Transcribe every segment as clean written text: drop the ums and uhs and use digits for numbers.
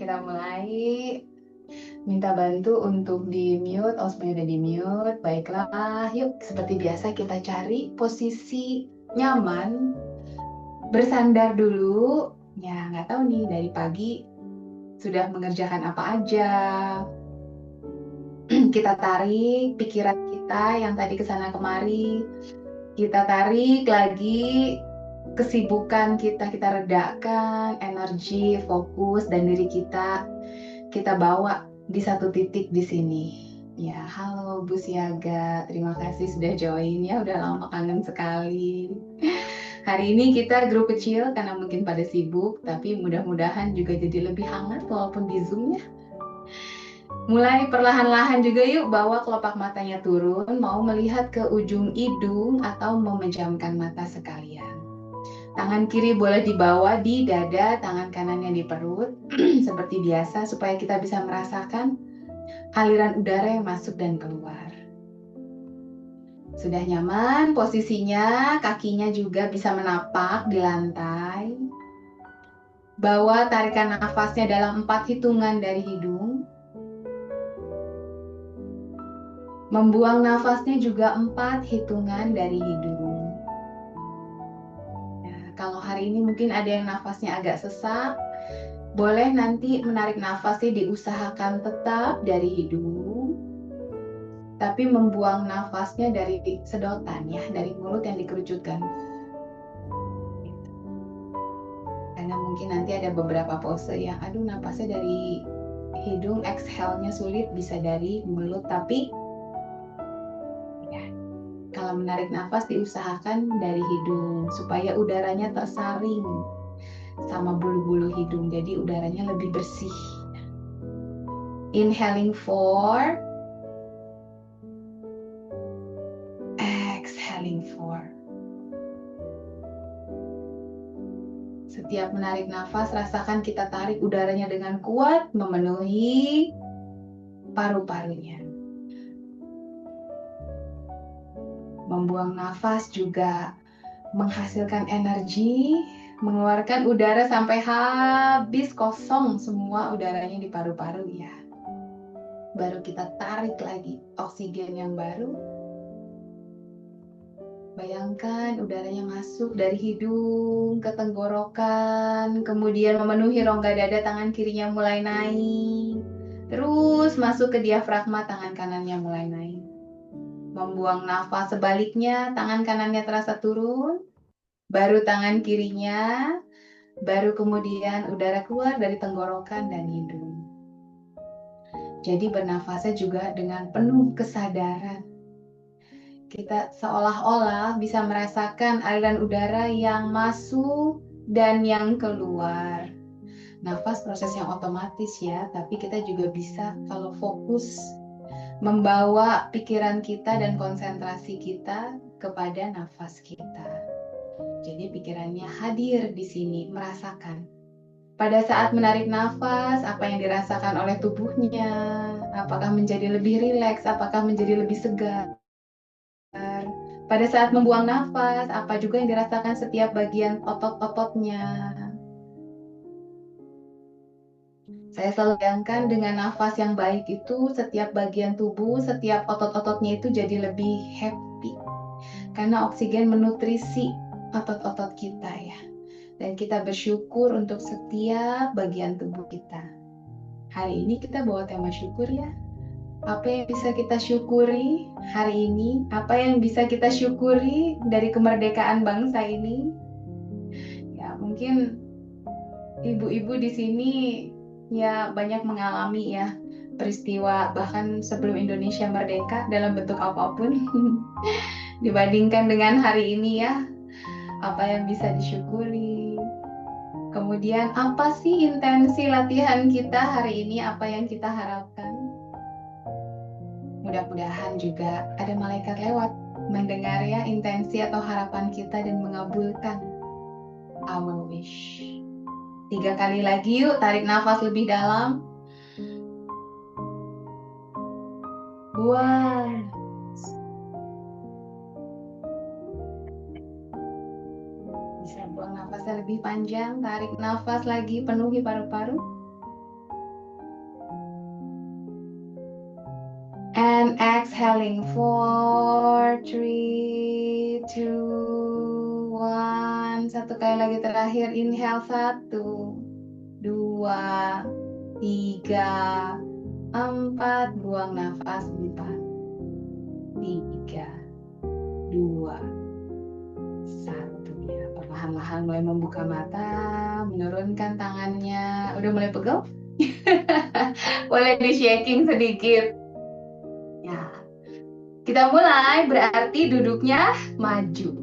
kita mulai. Minta bantu untuk di mute. Oh, semuanya udah di mute. Baiklah, yuk seperti biasa kita cari posisi nyaman. Bersandar dulu. Ya, nggak tahu nih dari pagi sudah mengerjakan apa aja. Kita tarik pikiran kita yang tadi kesana kemari. Kita tarik lagi kesibukan kita, kita redakan energi, fokus, dan diri kita bawa di satu titik di sini. Ya, halo Bu Siaga, terima kasih sudah join ya, udah lama kangen sekali. Hari ini kita grup kecil karena mungkin pada sibuk, tapi mudah-mudahan juga jadi lebih hangat walaupun di Zoom ya. Mulai perlahan-lahan juga yuk, bawa kelopak matanya turun, mau melihat ke ujung hidung atau memejamkan mata sekalian. Tangan kiri boleh dibawa di dada, tangan kanannya di perut, seperti biasa supaya kita bisa merasakan aliran udara yang masuk dan keluar. Sudah nyaman posisinya, kakinya juga bisa menapak di lantai. Bawa tarikan nafasnya dalam 4 hitungan dari hidung. Membuang nafasnya juga 4 hitungan dari hidung. Nah, kalau hari ini mungkin ada yang nafasnya agak sesak, boleh nanti menarik nafasnya diusahakan tetap dari hidung, tapi membuang nafasnya dari sedotan ya, dari mulut yang dikerucutkan. Karena mungkin nanti ada beberapa pose yang aduh nafasnya dari hidung, exhale-nya sulit, bisa dari mulut, tapi ya, kalau menarik nafas diusahakan dari hidung supaya udaranya tersaring sama bulu-bulu hidung, jadi udaranya lebih bersih. Inhaling 4, exhaling 4. Setiap menarik nafas, rasakan kita tarik udaranya dengan kuat, memenuhi paru-parunya. Membuang nafas juga menghasilkan energi, mengeluarkan udara sampai habis, kosong semua udaranya di paru-paru ya. Baru kita tarik lagi oksigen yang baru. Bayangkan udaranya masuk dari hidung ke tenggorokan, kemudian memenuhi rongga dada, tangan kirinya mulai naik. Terus masuk ke diafragma, tangan kanannya mulai naik. Membuang nafas sebaliknya, tangan kanannya terasa turun, baru tangan kirinya, baru kemudian udara keluar dari tenggorokan dan hidung. Jadi bernafasnya juga dengan penuh kesadaran. Kita seolah-olah bisa merasakan aliran udara yang masuk dan yang keluar. Nafas proses yang otomatis ya, tapi kita juga bisa kalau fokus membawa pikiran kita dan konsentrasi kita kepada nafas kita. Jadi pikirannya hadir di sini, merasakan. Pada saat menarik nafas, apa yang dirasakan oleh tubuhnya? Apakah menjadi lebih rileks? Apakah menjadi lebih segar? Pada saat membuang nafas, apa juga yang dirasakan setiap bagian otot-ototnya? Saya selalu bayangkan dengan nafas yang baik itu, setiap bagian tubuh, setiap otot-ototnya itu jadi lebih happy. Karena oksigen menutrisi otot-otot kita ya. Dan kita bersyukur untuk setiap bagian tubuh kita. Hari ini kita bawa tema syukur ya. Apa yang bisa kita syukuri hari ini? Apa yang bisa kita syukuri dari kemerdekaan bangsa ini? Ya, mungkin ibu-ibu di sini ya banyak mengalami ya peristiwa bahkan sebelum Indonesia merdeka dalam bentuk apapun. Dibandingkan dengan hari ini ya, apa yang bisa disyukuri? Kemudian apa sih intensi latihan kita hari ini? Apa yang kita harapkan? Mudah-mudahan juga ada malaikat lewat mendengar ya intensi atau harapan kita dan mengabulkan our wish. 3 kali lagi yuk, tarik nafas lebih dalam. Buang. Bisa buang nafasnya lebih panjang, tarik nafas lagi, penuhi paru-paru. exhaling 4, 3, 2, 1. Satu kali lagi terakhir. Inhale 1, 2, 3, 4. Buang nafas 4, 3, 2, 1. Ya, perlahan-lahan mulai membuka mata, menurunkan tangannya. Udah mulai pegel? Boleh di shaking sedikit. Ya, kita mulai, berarti duduknya maju.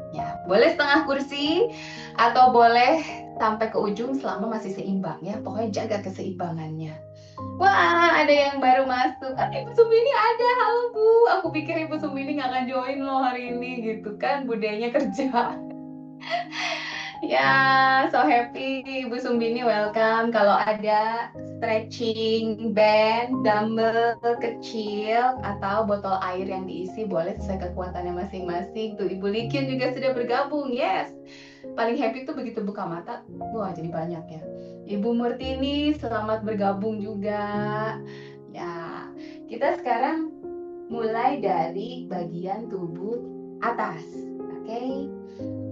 Ya, boleh setengah kursi atau boleh sampai ke ujung selama masih seimbang ya. Pokoknya jaga keseimbangannya. Wah, ada yang baru masuk. Ibu Sumini ada, halo Bu. Aku pikir Ibu Sumini nggak akan join loh hari ini gitu kan, budenya kerja. Ya, so happy Ibu Sumbini, welcome. Kalau ada stretching band, dumbbell kecil, atau botol air yang diisi, boleh sesuai kekuatannya masing-masing. Tuh, Ibu Likin juga sudah bergabung, yes. Paling happy tuh begitu buka mata, wah jadi banyak ya. Ibu Murtini, selamat bergabung juga. Ya, kita sekarang mulai dari bagian tubuh atas, oke?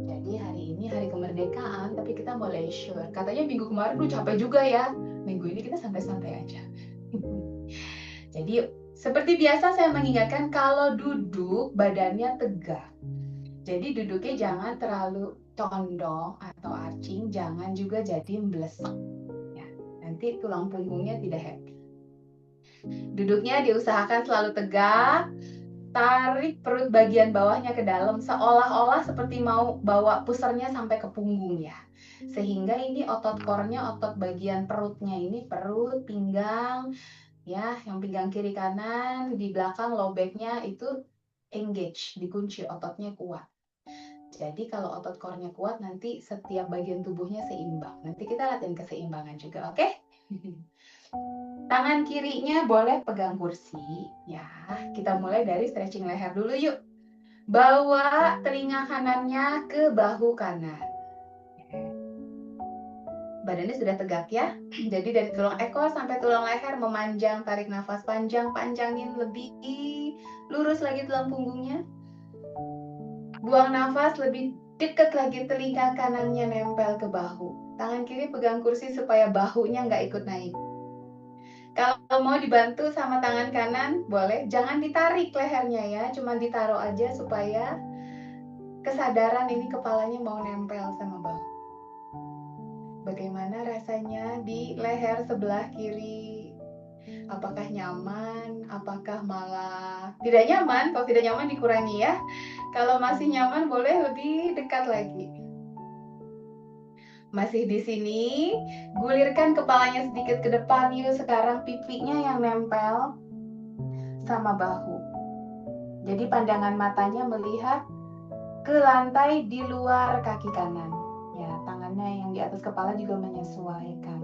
Jadi hari ini hari kemerdekaan, tapi kita mau leisure. Katanya minggu kemarin lu capek juga ya. Minggu ini kita santai-santai aja. Jadi seperti biasa saya mengingatkan kalau duduk badannya tegak. Jadi duduknya jangan terlalu condong atau arching, jangan juga jadi melesek. Ya, nanti tulang punggungnya tidak happy. Duduknya diusahakan selalu tegak. Tarik perut bagian bawahnya ke dalam seolah-olah seperti mau bawa pusernya sampai ke punggung ya. Sehingga ini otot core-nya, otot bagian perutnya ini, perut, pinggang ya, yang pinggang kiri kanan, di belakang low back-nya itu engage, dikunci, ototnya kuat. Jadi kalau otot core-nya kuat, nanti setiap bagian tubuhnya seimbang. Nanti kita latihan keseimbangan juga, oke? Tangan kirinya boleh pegang kursi, ya. Kita mulai dari stretching leher dulu yuk. Bawa telinga kanannya ke bahu kanan. Badannya sudah tegak ya. Jadi dari tulang ekor sampai tulang leher memanjang, tarik nafas panjang, panjangin lebih, lurus lagi tulang punggungnya. Buang nafas lebih dekat lagi, telinga kanannya nempel ke bahu. Tangan kiri pegang kursi supaya bahunya nggak ikut naik. Kalau mau dibantu sama tangan kanan, boleh. Jangan ditarik lehernya ya, cuma ditaruh aja supaya kesadaran ini kepalanya mau nempel sama bahu. Bagaimana rasanya di leher sebelah kiri? Apakah nyaman? Apakah malah tidak nyaman? Kalau tidak nyaman dikurangi ya. Kalau masih nyaman, boleh lebih dekat lagi. Masih di sini, gulirkan kepalanya sedikit ke depan yuk. Sekarang pipinya yang nempel sama bahu. Jadi pandangan matanya melihat ke lantai di luar kaki kanan. Ya, tangannya yang di atas kepala juga menyesuaikan.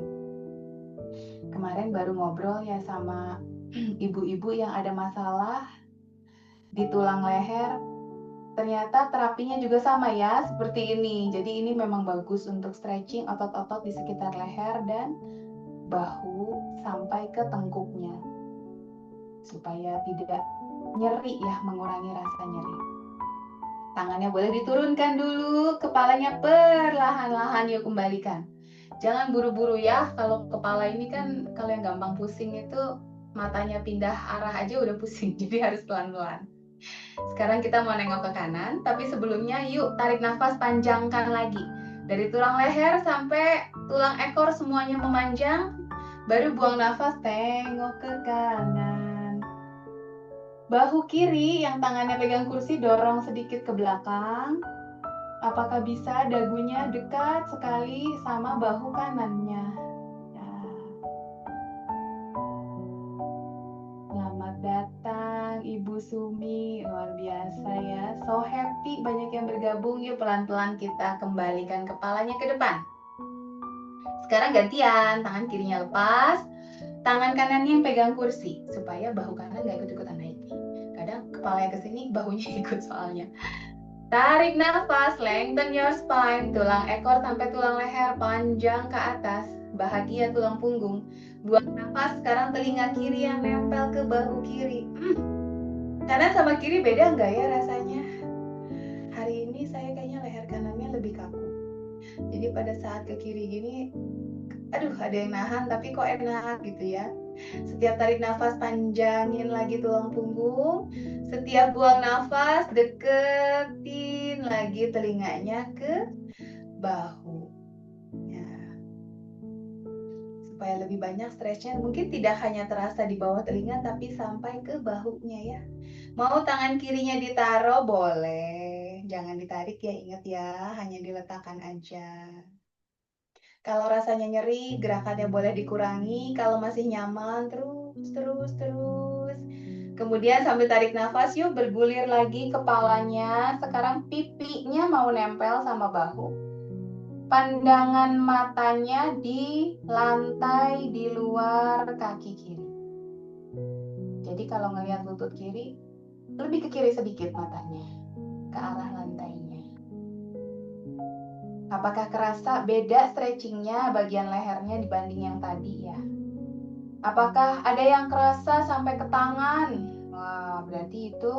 Kemarin baru ngobrol ya sama ibu-ibu yang ada masalah di tulang leher. Ternyata terapinya juga sama ya, seperti ini. Jadi ini memang bagus untuk stretching otot-otot di sekitar leher dan bahu sampai ke tengkuknya. Supaya tidak nyeri ya, mengurangi rasa nyeri. Tangannya boleh diturunkan dulu, kepalanya perlahan-lahan yuk kembalikan. Jangan buru-buru ya, kalau kepala ini kan kalau yang gampang pusing itu matanya pindah arah aja udah pusing, jadi harus pelan-pelan. Sekarang kita mau nengok ke kanan, tapi sebelumnya yuk tarik nafas, panjangkan lagi. Dari tulang leher sampai tulang ekor semuanya memanjang, baru buang nafas, tengok ke kanan. Bahu kiri yang tangannya pegang kursi dorong sedikit ke belakang. Apakah bisa dagunya dekat sekali sama bahu kanannya? Ya. Selamat datang Ibu Sumi, luar biasa ya. So happy, banyak yang bergabung. Yuk pelan-pelan kita kembalikan kepalanya ke depan. Sekarang gantian, tangan kirinya lepas, tangan kanannya yang pegang kursi supaya bahu kanan nggak ikut-ikutan naik. Kadang kepalanya ke sini, bahunya ikut soalnya. Tarik nafas, lengthen your spine, tulang ekor sampai tulang leher panjang ke atas, bahagia tulang punggung. Buang nafas, sekarang telinga kiri yang nempel ke bahu kiri. Kanan sama kiri beda nggak ya rasanya? Hari ini saya kayaknya leher kanannya lebih kaku. Jadi pada saat ke kiri gini, aduh ada yang nahan tapi kok enak gitu ya. Setiap tarik nafas panjangin lagi tulang punggung. Setiap buang nafas deketin lagi telinganya ke bahu. Ya, supaya lebih banyak stretchnya. Mungkin tidak hanya terasa di bawah telinga tapi sampai ke bahunya ya. Mau tangan kirinya ditaruh boleh. Jangan ditarik ya, ingat ya, hanya diletakkan aja. Kalau rasanya nyeri, gerakannya boleh dikurangi. Kalau masih nyaman, terus. Kemudian sambil tarik nafas, yuk bergulir lagi kepalanya. Sekarang pipinya mau nempel sama bahu. Pandangan matanya di lantai di luar kaki kiri. Jadi kalau ngelihat lutut kiri, lebih ke kiri sedikit matanya, ke arah lantainya. Apakah kerasa beda stretchingnya bagian lehernya dibanding yang tadi ya? Apakah ada yang kerasa sampai ke tangan? Wah, berarti itu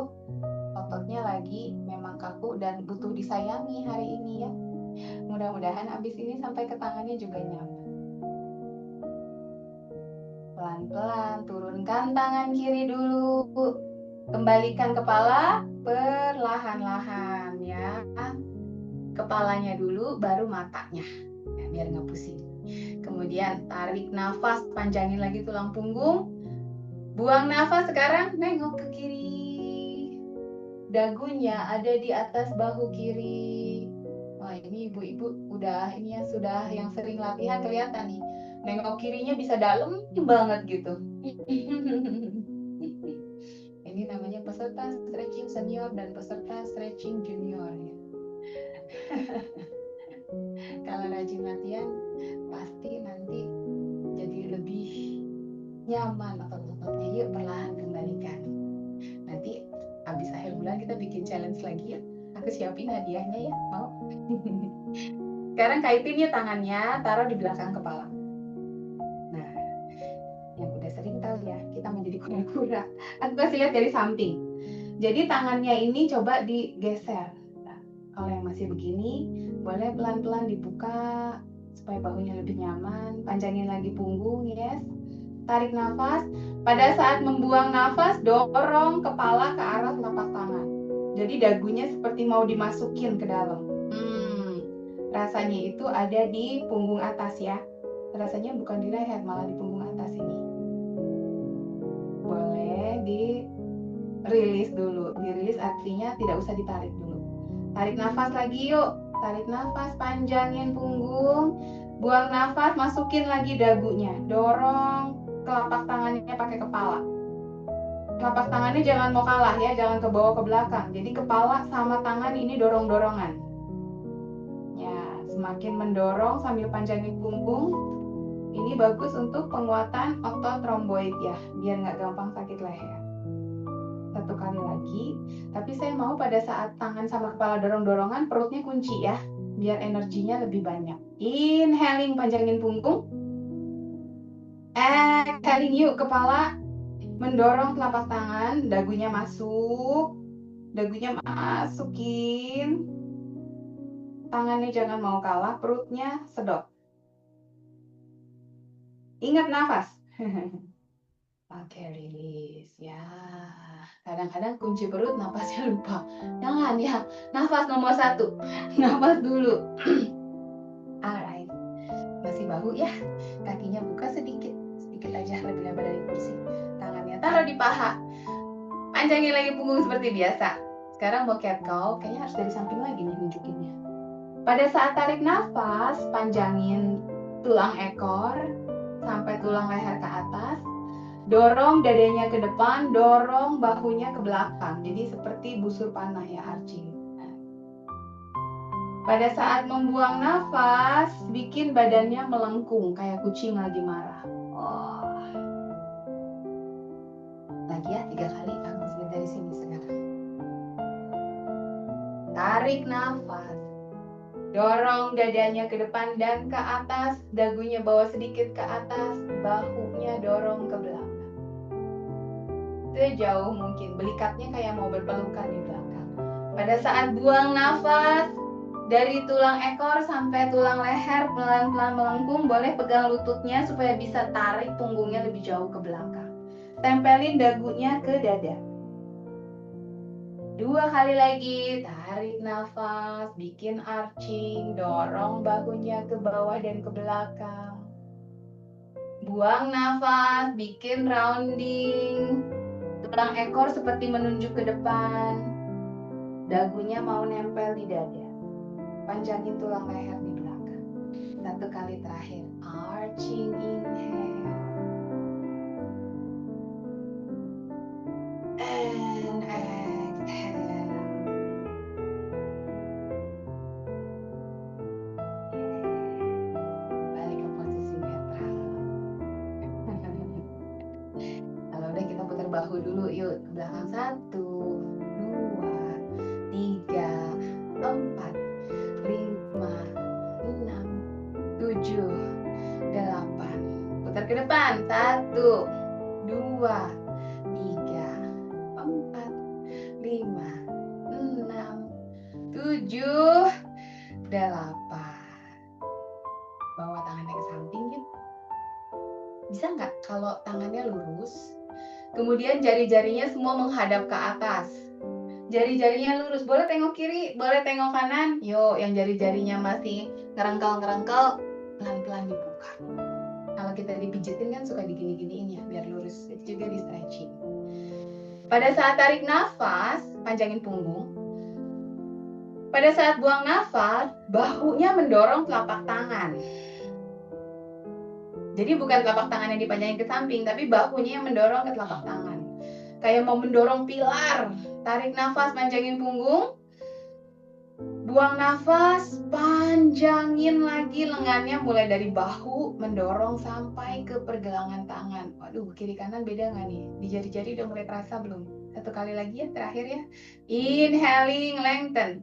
ototnya lagi memang kaku dan butuh disayangi hari ini ya. Mudah-mudahan abis ini sampai ke tangannya juga nyaman. Pelan-pelan turunkan tangan kiri dulu. Kembalikan kepala perlahan-lahan ya. Kepalanya dulu baru matanya. Ya, biar nggak pusing. Kemudian tarik nafas, panjangin lagi tulang punggung. Buang nafas, sekarang nengok ke kiri. Dagunya ada di atas bahu kiri. Wah, ini ibu-ibu udah ini ya, sudah yang sering latihan kelihatan nih. Nengok kirinya bisa dalam banget gitu. Ini namanya peserta stretching senior dan peserta stretching junior ya. Kalau rajin latihan pasti nanti jadi lebih nyaman otot-ototnya. Yuk perlahan kembalikan. Nanti habis akhir bulan kita bikin challenge lagi ya. Aku siapin hadiahnya ya, mau? Sekarang kaitin ya tangannya, taruh di belakang kepala. Nah, yang udah sering tahu ya, kita menjadi kura-kura. Aku kasih lihat dari samping. Jadi tangannya ini coba digeser. Nah, kalau yang masih begini, boleh pelan-pelan dibuka supaya bahunya lebih nyaman. Panjangin lagi punggung, yes. Tarik nafas. Pada saat membuang nafas, dorong kepala ke arah telapak tangan. Jadi dagunya seperti mau dimasukin ke dalam. Rasanya itu ada di punggung atas ya. Rasanya bukan di leher, malah di punggung atas ini. Boleh dirilis dulu. Dirilis artinya tidak usah ditarik dulu. Tarik nafas lagi yuk. Tarik nafas, panjangin punggung. Buang nafas, masukin lagi dagunya. Dorong telapak tangannya pakai kepala. Telapak tangannya jangan mau kalah ya, jangan ke bawah ke belakang. Jadi kepala sama tangan ini dorong-dorongan. Ya, semakin mendorong sambil panjangin punggung. Ini bagus untuk penguatan otot romboid ya, biar nggak gampang sakit leher. Satu kali lagi, tapi saya mau pada saat tangan sama kepala dorong-dorongan, perutnya kunci ya, biar energinya lebih banyak. Inhaling, panjangin punggung. Exhaling yuk, kepala mendorong telapak tangan, dagunya masuk, dagunya masukin, tangannya jangan mau kalah, perutnya sedot. Ingat nafas. Oke, rilis ya. Kadang-kadang kunci perut, nafasnya lupa. Jangan ya, nafas nomor 1. Nafas dulu. Alright, masih bahu ya. Kakinya buka sedikit aja, lebih lebar dari kursi. Tangannya taruh di paha. Panjangin lagi punggung seperti biasa. Sekarang mau cat cow, kayaknya harus dari samping lagi nih nunjukinnya. Pada saat tarik nafas, panjangin tulang ekor sampai tulang leher ke atas. Dorong dadanya ke depan, dorong bahunya ke belakang. Jadi seperti busur panah ya, arching. Pada saat membuang nafas, bikin badannya melengkung kayak kucing lagi marah. Oh. Lagi ya, 3 kali. Aku sebut dari sini sekarang. Tarik nafas. Dorong dadanya ke depan dan ke atas, dagunya bawa sedikit ke atas, bahunya dorong ke belakang. sejauh mungkin. Belikatnya kayak mau berpelukan di belakang. Pada saat buang nafas, dari tulang ekor sampai tulang leher pelan-pelan melengkung. Boleh pegang lututnya supaya bisa tarik punggungnya lebih jauh ke belakang. Tempelin dagunya ke dada. 2 kali lagi, tarik nafas, bikin arching, dorong bahunya ke bawah dan ke belakang. Buang nafas, bikin rounding. Tulang ekor seperti menunjuk ke depan. Dagunya mau nempel di dada. Panjangin tulang leher di belakang. 1 kali terakhir, arching inhale. And exhale. Balik ke posisi netral. Kalau udah kita putar bahu dulu yuk ke belakang. 1, 2, 3, 4, 5, 6, 7, 8. Putar ke depan. 1, 2, 3, 4, 5, 6, 7, 8. Bawa tangannya ke samping yuk. Bisa nggak kalau tangannya lurus, kemudian jari-jarinya semua menghadap ke atas. Jari-jarinya lurus, boleh tengok kiri, boleh tengok kanan. Yuk, yang jari-jarinya masih ngerengkel-ngerengkel, pelan-pelan dibuka. Kalau kita dipijitin kan suka digini-giniin ya, biar lurus. Itu juga di stretching. Pada saat tarik nafas, panjangin punggung. Pada saat buang nafas, bahunya mendorong telapak tangan. Jadi bukan telapak tangan yang dipanjangin ke samping, tapi bahunya yang mendorong ke telapak tangan. Kayak mau mendorong pilar. Tarik nafas, panjangin punggung. Buang nafas, panjangin lagi lengannya mulai dari bahu mendorong sampai ke pergelangan tangan. Waduh, kiri kanan beda nggak nih? Di jari-jari udah mulai terasa belum? 1 kali lagi ya, terakhir ya. Inhaling, lengthen.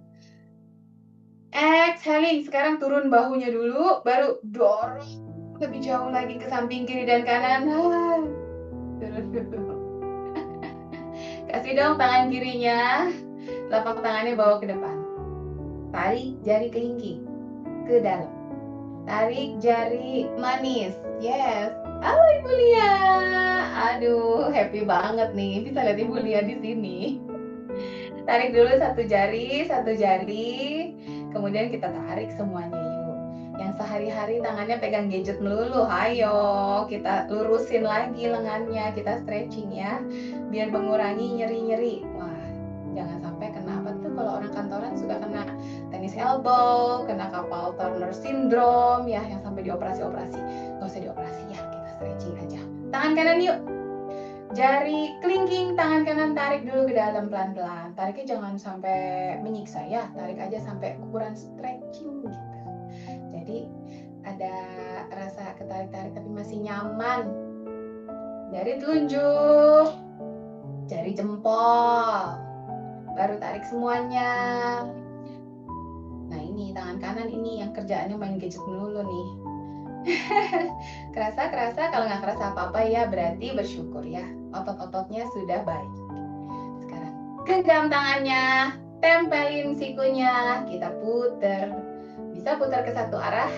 Exhaling, sekarang turun bahunya dulu, baru dorong lebih jauh lagi ke samping kiri dan kanan. Turun dulu. Kasih dong tangan kirinya, telapak tangannya bawa ke depan. Tarik jari kelingking ke dalam. Tarik jari manis. Yes. Halo Ibu Lia. Aduh, happy banget nih bisa lihat Ibu Lia di sini. Tarik dulu satu jari. Kemudian kita tarik semuanya yuk. Yang sehari-hari tangannya pegang gadget melulu, ayo kita lurusin lagi lengannya, kita stretching ya, biar mengurangi nyeri-nyeri. Wah, jangan sampai kena apa tuh kalau orang kantoran suka kena tennis elbow, kena carpal tunnel syndrome ya, yang sampai dioperasi-operasi. Gak usah dioperasi ya, kita stretching aja. Tangan kanan yuk. Jari kelingking, tangan kanan tarik dulu ke dalam pelan-pelan. Tariknya jangan sampai menyiksa ya, tarik aja sampai ukuran stretching gitu. Jadi ada rasa ketarik-tarik tapi masih nyaman. Jari telunjuk, jari jempol, baru tarik semuanya. Nah ini tangan kanan ini yang kerjaannya main gadget melulu nih. Kerasa, kalau nggak kerasa apa-apa ya berarti bersyukur ya, otot-ototnya sudah baik. Sekarang genggam tangannya, tempelin sikunya, kita puter. Bisa putar ke satu arah,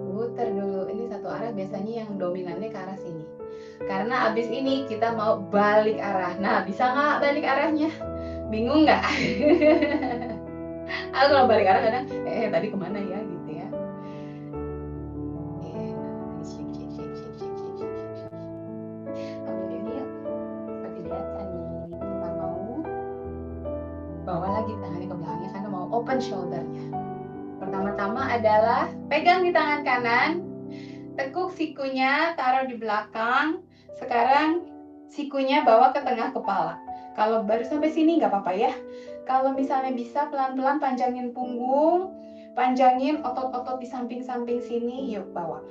puter dulu. Ini satu arah biasanya yang dominannya ke arah sini, karena abis ini kita mau balik arah. Nah, bisa nggak balik arahnya? Bingung nggak? Aku kalau balik arah kadang tadi kemana ya gitu ya. Ambil ini yuk, seperti biasa nih, kita mau bawa lagi tangannya ke belakangnya karena mau open shouldernya. Pertama-tama adalah pegang di tangan kanan, tekuk sikunya, taruh di belakang. Sekarang sikunya bawa ke tengah kepala. Kalau baru sampai sini nggak apa-apa ya. Kalau misalnya bisa pelan-pelan panjangin punggung, panjangin otot-otot di samping-samping sini, yuk bawa.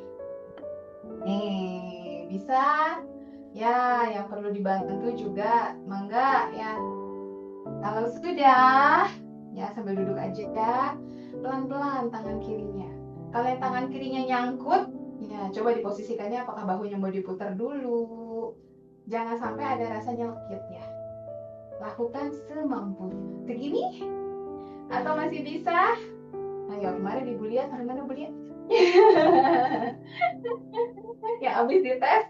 Nih, bisa? Ya, yang perlu dibantu juga, mangga ya. Kalau sudah, ya sambil duduk aja ya. Pelan-pelan tangan kirinya. Kalau yang tangan kirinya nyangkut, ya coba diposisikannya apakah bahunya mau diputar dulu. Jangan sampai ada rasa nyelkit ya. Lakukan semampunya. Segini? Atau masih bisa? Ayo, kemarin Ibu lihat, hari mana Bu lihat? Yang habis dites.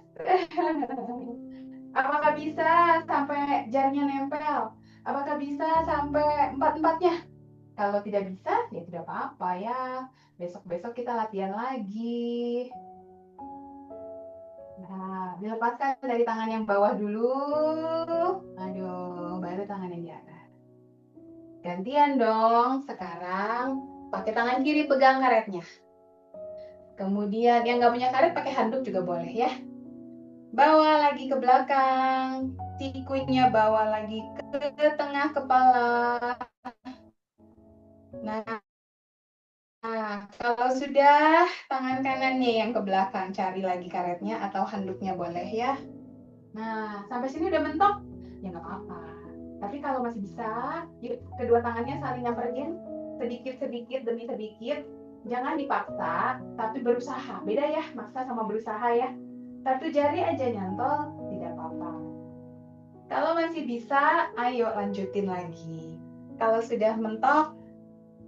Apakah bisa sampai jarinya nempel? Apakah bisa sampai empat-empatnya? Kalau tidak bisa, ya tidak apa-apa ya. Besok-besok kita latihan lagi. Nah, dilepaskan dari tangan yang bawah dulu. Aduh, baru tangan yang di atas. Gantian dong. Sekarang pakai tangan kiri pegang karetnya. Kemudian yang nggak punya karet pakai handuk juga boleh ya. Bawa lagi ke belakang. Sikunya bawa lagi ke tengah kepala. Nah, kalau sudah tangan kanannya yang ke belakang, cari lagi karetnya atau handuknya boleh ya. Nah, sampai sini udah mentok? Ya nggak apa-apa. Tapi kalau masih bisa, yuk kedua tangannya saling nyamperin sedikit-sedikit demi sedikit. Jangan dipaksa, tapi berusaha. Beda ya, maksa sama berusaha ya. Satu jari aja nyantol, tidak apa-apa. Kalau masih bisa, ayo lanjutin lagi. Kalau sudah mentok,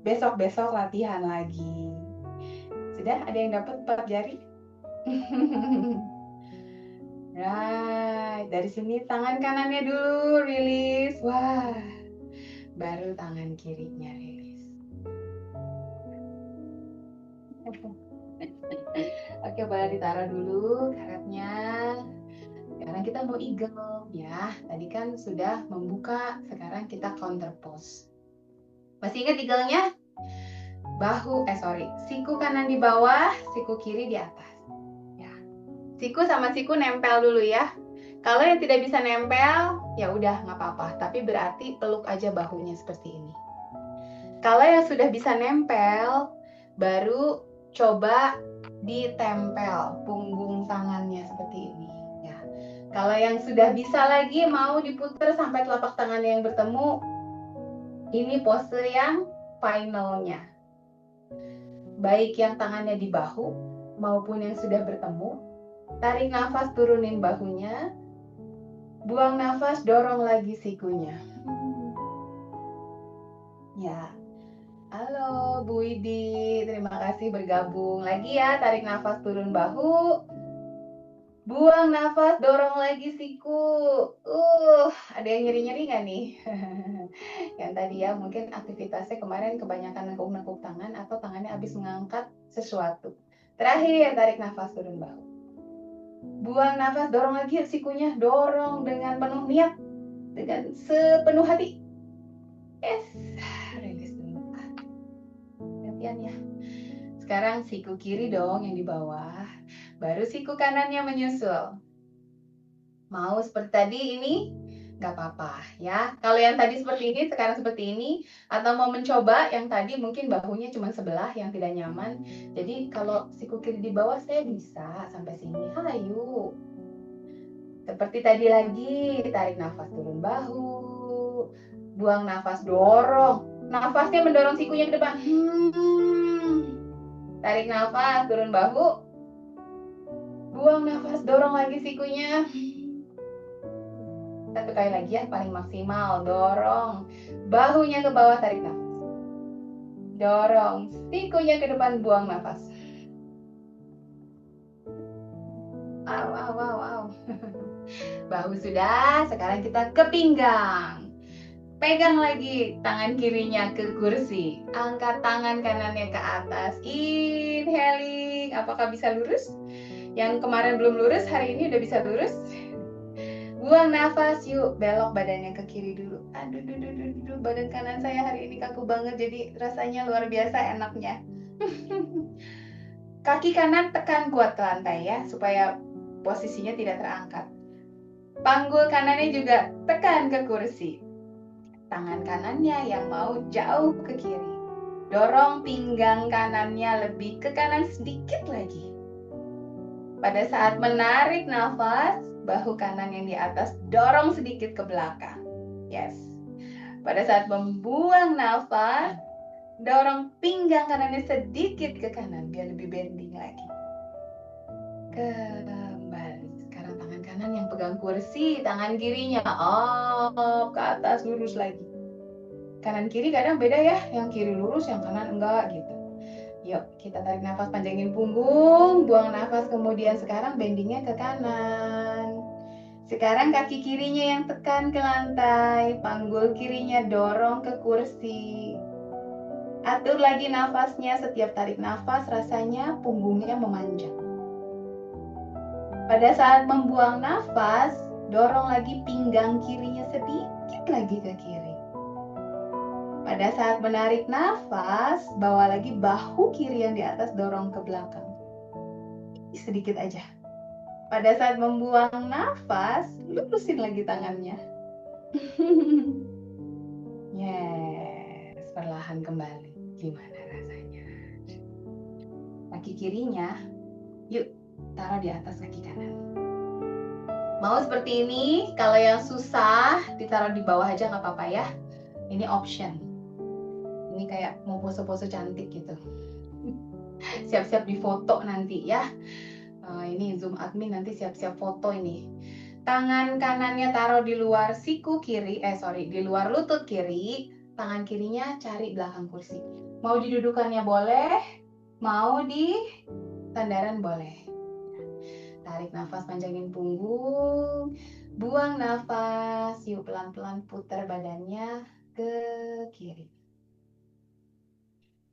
besok-besok latihan lagi. Sudah ada yang dapat 4 jari? Right, dari sini tangan kanannya dulu rilis. Wah, baru tangan kirinya rilis. Oke, boleh ditaruh dulu karetnya. Sekarang kita mau eagle ya. Tadi kan sudah membuka, sekarang kita counter pose. Masih ingat eagle-nya? Siku kanan di bawah, siku kiri di atas. Ya. Siku sama siku nempel dulu ya. Kalau yang tidak bisa nempel, ya udah nggak apa-apa. Tapi berarti peluk aja bahunya seperti ini. Kalau yang sudah bisa nempel, baru coba ditempel punggung tangannya seperti ini. Ya. Kalau yang sudah bisa lagi mau diputar sampai telapak tangannya yang bertemu, ini pose yang finalnya. Baik yang tangannya di bahu maupun yang sudah bertemu, tarik nafas turunin bahunya, buang nafas dorong lagi sikunya. Ya, halo Bu Widi, terima kasih bergabung lagi ya. Tarik nafas turun bahu, buang nafas dorong lagi siku. Ada yang nyeri-nyeri nggak nih? Yang tadi ya mungkin aktivitasnya kemarin kebanyakan nengkuk-nengkuk tangan atau tangannya habis mengangkat sesuatu. Terakhir tarik nafas turun bahu. Buang nafas, dorong lagi sikunya, dorong dengan penuh niat, dengan sepenuh hati. Yes, rilis dulu. Gantian ya. Sekarang siku kiri dong yang di bawah, baru siku kanannya menyusul. Mau seperti tadi ini? Nggak apa-apa ya. Kalau yang tadi seperti ini, sekarang seperti ini. Atau mau mencoba yang tadi mungkin bahunya cuma sebelah yang tidak nyaman. Jadi kalau siku kiri di bawah saya bisa sampai sini. Hayu. Seperti tadi lagi, tarik nafas turun bahu, buang nafas dorong. Nafasnya mendorong sikunya ke depan. Tarik nafas turun bahu, buang nafas dorong lagi sikunya. Satu kali lagi ya, paling maksimal. Dorong bahunya ke bawah, tarik nafas. Dorong sikunya ke depan, buang nafas. Wow. Bahu sudah, sekarang kita ke pinggang. Pegang lagi tangan kirinya ke kursi. Angkat tangan kanannya ke atas. Inhaling. Apakah bisa lurus? Yang kemarin belum lurus, hari ini udah bisa lurus. Buang nafas, yuk. Belok badannya ke kiri dulu. Aduh, badan kanan saya hari ini kaku banget. Jadi rasanya luar biasa enaknya. Kaki kanan tekan kuat ke lantai ya, supaya posisinya tidak terangkat. Panggul kanannya juga tekan ke kursi. Tangan kanannya yang mau jauh ke kiri. Dorong pinggang kanannya lebih ke kanan sedikit lagi. Pada saat menarik nafas, bahu kanan yang di atas dorong sedikit ke belakang. Yes. Pada saat membuang nafas, dorong pinggang kanannya sedikit ke kanan biar lebih bending lagi. Kembali. Sekarang tangan kanan yang pegang pegang kursi, tangan kirinya up ke atas, lurus lagi. Kanan kiri kadang beda ya, yang kiri lurus, yang kanan enggak gitu. Yuk, kita tarik nafas, panjangin punggung, buang nafas, kemudian sekarang bendingnya ke kanan. Sekarang kaki kirinya yang tekan ke lantai, panggul kirinya dorong ke kursi. Atur lagi nafasnya, setiap tarik nafas rasanya punggungnya memanjang. Pada saat membuang nafas, dorong lagi pinggang kirinya sedikit lagi ke kiri. Pada saat menarik nafas, bawa lagi bahu kiri yang di atas, dorong ke belakang. Sedikit aja. Pada saat membuang nafas, lurusin lagi tangannya. Yes, perlahan kembali. Gimana rasanya? Kaki kirinya, yuk taruh di atas kaki kanan. Mau seperti ini, kalau yang susah ditaruh di bawah aja nggak apa-apa ya. Ini option. Ini kayak mau pose-pose cantik gitu. Siap-siap di foto nanti ya. Ini Zoom admin nanti siap-siap foto ini. Tangan kanannya taruh di luar siku kiri, di luar lutut kiri. Tangan kirinya cari belakang kursi. Mau didudukannya boleh, mau di sandaran boleh. Tarik nafas, panjangin punggung, buang nafas, yuk pelan-pelan putar badannya ke kiri.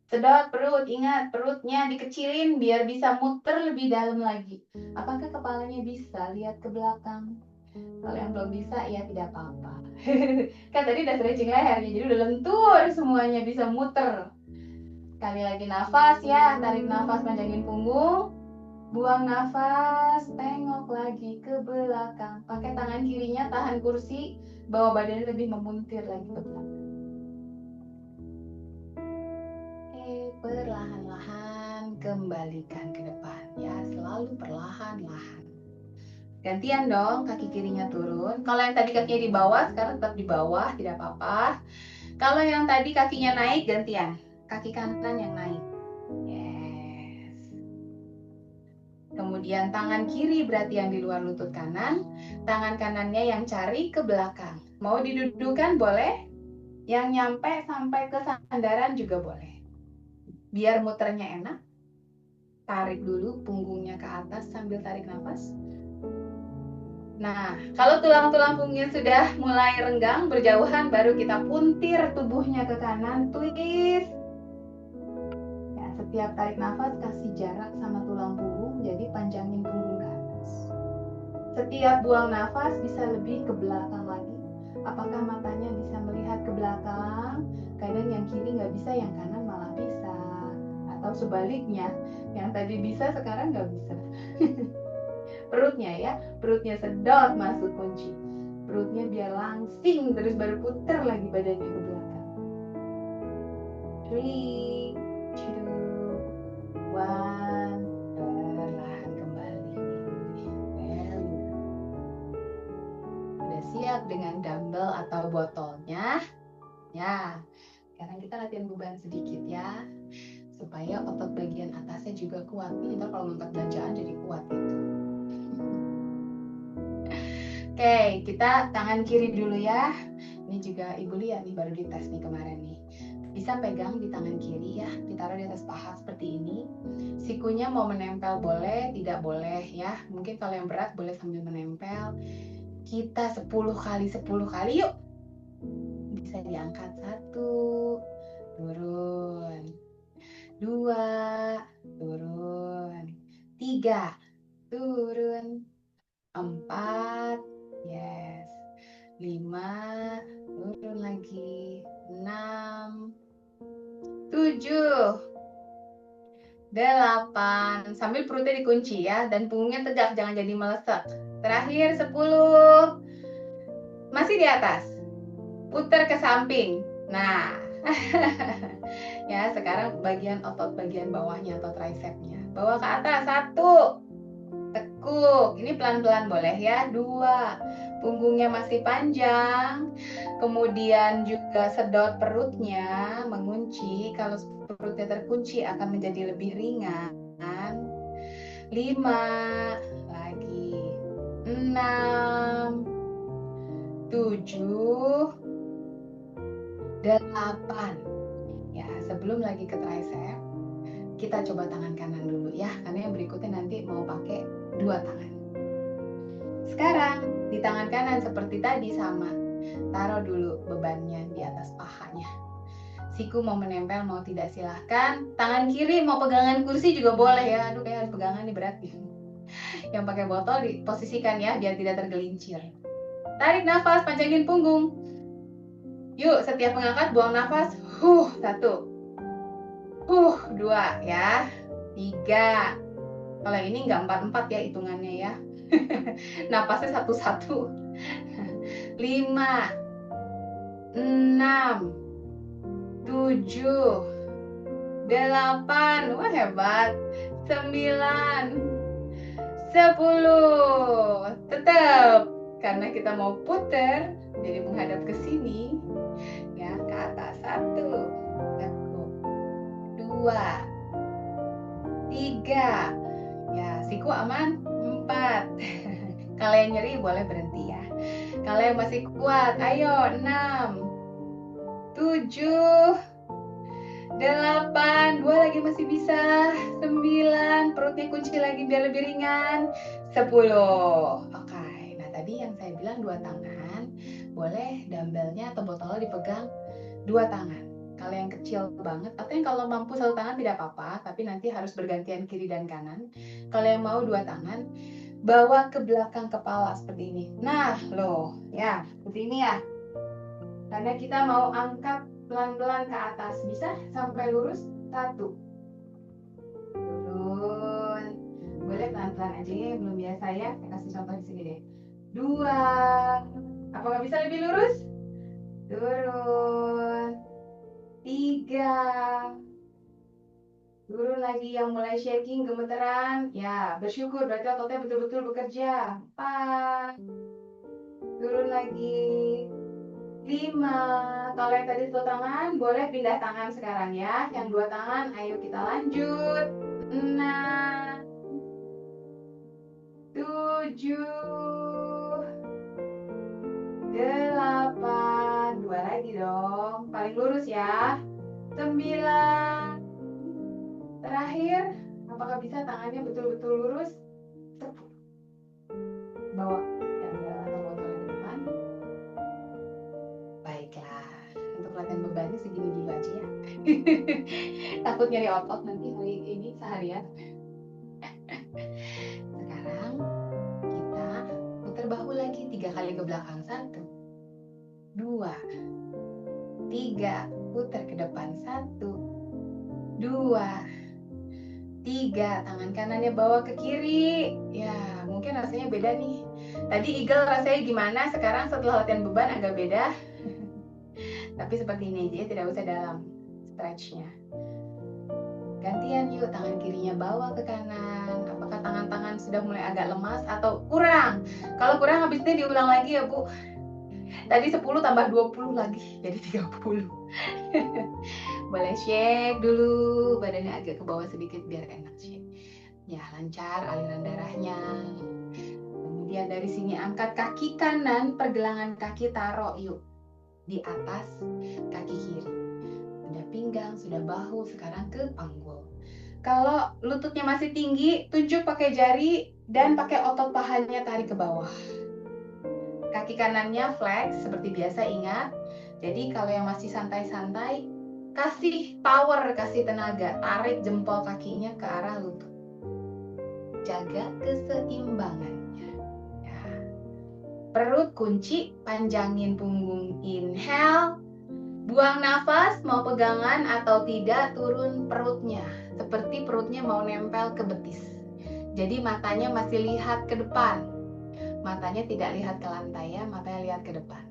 Sedot perut, ingat perutnya dikecilin biar bisa muter lebih dalam lagi. Apakah kepalanya bisa lihat ke belakang? Kalau yang belum bisa ya tidak apa-apa. Kan tadi udah stretching lehernya, jadi udah lentur semuanya, bisa muter. Sekali lagi nafas ya, tarik nafas, panjangin punggung. Buang nafas, tengok lagi ke belakang. Pakai tangan kirinya tahan kursi, bawa badannya lebih memuntir lagi ke belakang. Perlahan-lahan kembalikan ke depan ya, selalu perlahan-lahan. Gantian dong, kaki kirinya turun. Kalau yang tadi kakinya di bawah, sekarang tetap di bawah, tidak apa-apa. Kalau yang tadi kakinya naik, gantian. Kaki kanan yang naik. Yes. Kemudian tangan kiri berarti yang di luar lutut kanan. Tangan kanannya yang cari ke belakang. Mau didudukan boleh. Yang nyampe sampai ke sandaran juga boleh. Biar muternya enak. Tarik dulu punggungnya ke atas sambil tarik nafas. Nah, kalau tulang-tulang punggungnya sudah mulai renggang, berjauhan, baru kita puntir tubuhnya ke kanan, twist. Ya, setiap tarik nafas kasih jarak sama tulang punggung, jadi panjangin punggung ke atas. Setiap buang nafas bisa lebih ke belakang lagi. Apakah matanya bisa melihat ke belakang? Kadang yang kiri nggak bisa, yang kanan malah bisa. Atau sebaliknya, yang tadi bisa sekarang nggak bisa. Perutnya ya, perutnya sedot masuk kunci. Perutnya biar langsing, terus baru puter lagi badannya ke belakang. 3, 2, 1, perlahan kembali. Udah siap dengan dumbbell atau botolnya? Ya, sekarang kita latihan beban sedikit ya, supaya otot bagian atasnya juga kuat. Nih, ntar kalau ngangkat belanjaan jadi kuat gitu. Oke, kita tangan kiri dulu ya. Ini juga Ibu lihat nih, baru dites nih kemarin nih. Bisa pegang di tangan kiri ya, ditaruh di atas paha seperti ini. Sikunya mau menempel boleh, tidak boleh ya. Mungkin kalau yang berat boleh sambil menempel. Kita 10 kali 10 kali yuk. Bisa diangkat 1, turun. 2, turun. 3, turun. 4, yes. 5, turun lagi. 6, 7, 8, sambil perutnya dikunci ya, dan punggungnya tegak, jangan jadi melesat. Terakhir 10, masih di atas, putar ke samping. Nah, ya sekarang bagian otot bagian bawahnya atau tricepnya, bawa ke atas. 1, tekuk, ini pelan-pelan boleh ya. 2, punggungnya masih panjang, kemudian juga sedot perutnya, mengunci. Kalau perutnya terkunci akan menjadi lebih ringan. 5, lagi 6, 7, 8. Ya, sebelum lagi ke tricep, kita coba tangan kanan dulu ya, karena yang berikutnya nanti mau pakai 2 tangan. Sekarang di tangan kanan seperti tadi sama, taruh dulu bebannya di atas pahanya. Siku mau menempel mau tidak silahkan. Tangan kiri mau pegangan kursi juga boleh ya. Aduh, kayak harus pegangan nih, berat. Yang pakai botol diposisikan ya biar tidak tergelincir. Tarik nafas, panjangin punggung. Yuk, setiap mengangkat buang nafas. 1, 2 ya. 3. Kalau ini nggak 4-4 ya hitungannya ya. Napasnya 1-1. 5, 6, 7, 8. Wah, hebat. 9, 10. Tetap karena kita mau puter, jadi menghadap ke sini ya, ke atas. 1, 2, 3 ya, siku aman. 4. Kalau yang nyeri boleh berhenti ya. Kalau yang masih kuat, ayo. 6, 7, 8. 2 lagi masih bisa. 9. Perutnya kunci lagi biar lebih ringan. 10. Oke. Nah, tadi yang saya bilang 2 tangan, boleh dumbbellnya atau botolnya dipegang 2 tangan. Kalau yang kecil banget, atau yang kalau mampu 1 tangan tidak apa-apa, tapi nanti harus bergantian kiri dan kanan. Kalau yang mau 2 tangan, bawa ke belakang kepala seperti ini. Nah, loh, ya, seperti ini ya. Karena kita mau angkat pelan-pelan ke atas. Bisa sampai lurus. 1. Turun. Boleh pelan-pelan aja ya, belum biasa ya. Saya kasih contoh di sini deh. 2. Apakah bisa lebih lurus? Turun. 3. Turun lagi yang mulai shaking, gemeteran. Ya, bersyukur berarti ototnya betul-betul bekerja. 4. Turun lagi. 5. Kalau yang tadi 1 tangan, boleh pindah tangan sekarang ya. Yang 2 tangan, ayo kita lanjut. 6, 7, 8. 2 lagi dong. Paling lurus ya. 9. Terakhir, apakah bisa tangannya betul-betul lurus? 10. Bawa dumbbell atau botol ke depan. Baiklah, untuk latihan bebannya segini dulu aja ya. Takut nyari otot nanti hari ini seharian. Sekarang kita putar bahu lagi 3 kali ke belakang. 1, 2, 3. Putar ke depan. 1, 2, 3. Tangan kanannya bawa ke kiri. Ya, mungkin rasanya beda nih. Tadi eagle rasanya gimana? Sekarang setelah latihan beban agak beda. Tapi seperti ini, dia tidak usah dalam stretchnya. Gantian yuk, tangan kirinya bawa ke kanan. Apakah tangan-tangan sudah mulai agak lemas atau kurang? Kalau kurang habis ini diulang lagi ya Bu. Tadi 10 tambah 20 lagi, jadi 30. Boleh shake dulu, badannya agak ke bawah sedikit biar enak shake. Ya, lancar aliran darahnya. Kemudian dari sini angkat kaki kanan, pergelangan kaki taruh yuk di atas kaki kiri. Sudah pinggang, sudah bahu, sekarang ke panggul. Kalau lututnya masih tinggi, tunjuk pakai jari dan pakai otot pahanya tarik ke bawah. Kaki kanannya flex seperti biasa, ingat. Jadi kalau yang masih santai-santai, kasih power, kasih tenaga, tarik jempol kakinya ke arah lutut. Jaga keseimbangannya. Ya. Perut kunci, panjangin punggung, inhale. Buang nafas, mau pegangan atau tidak, turun perutnya. Seperti perutnya mau nempel ke betis. Jadi matanya masih lihat ke depan. Matanya tidak lihat ke lantai ya, matanya lihat ke depan.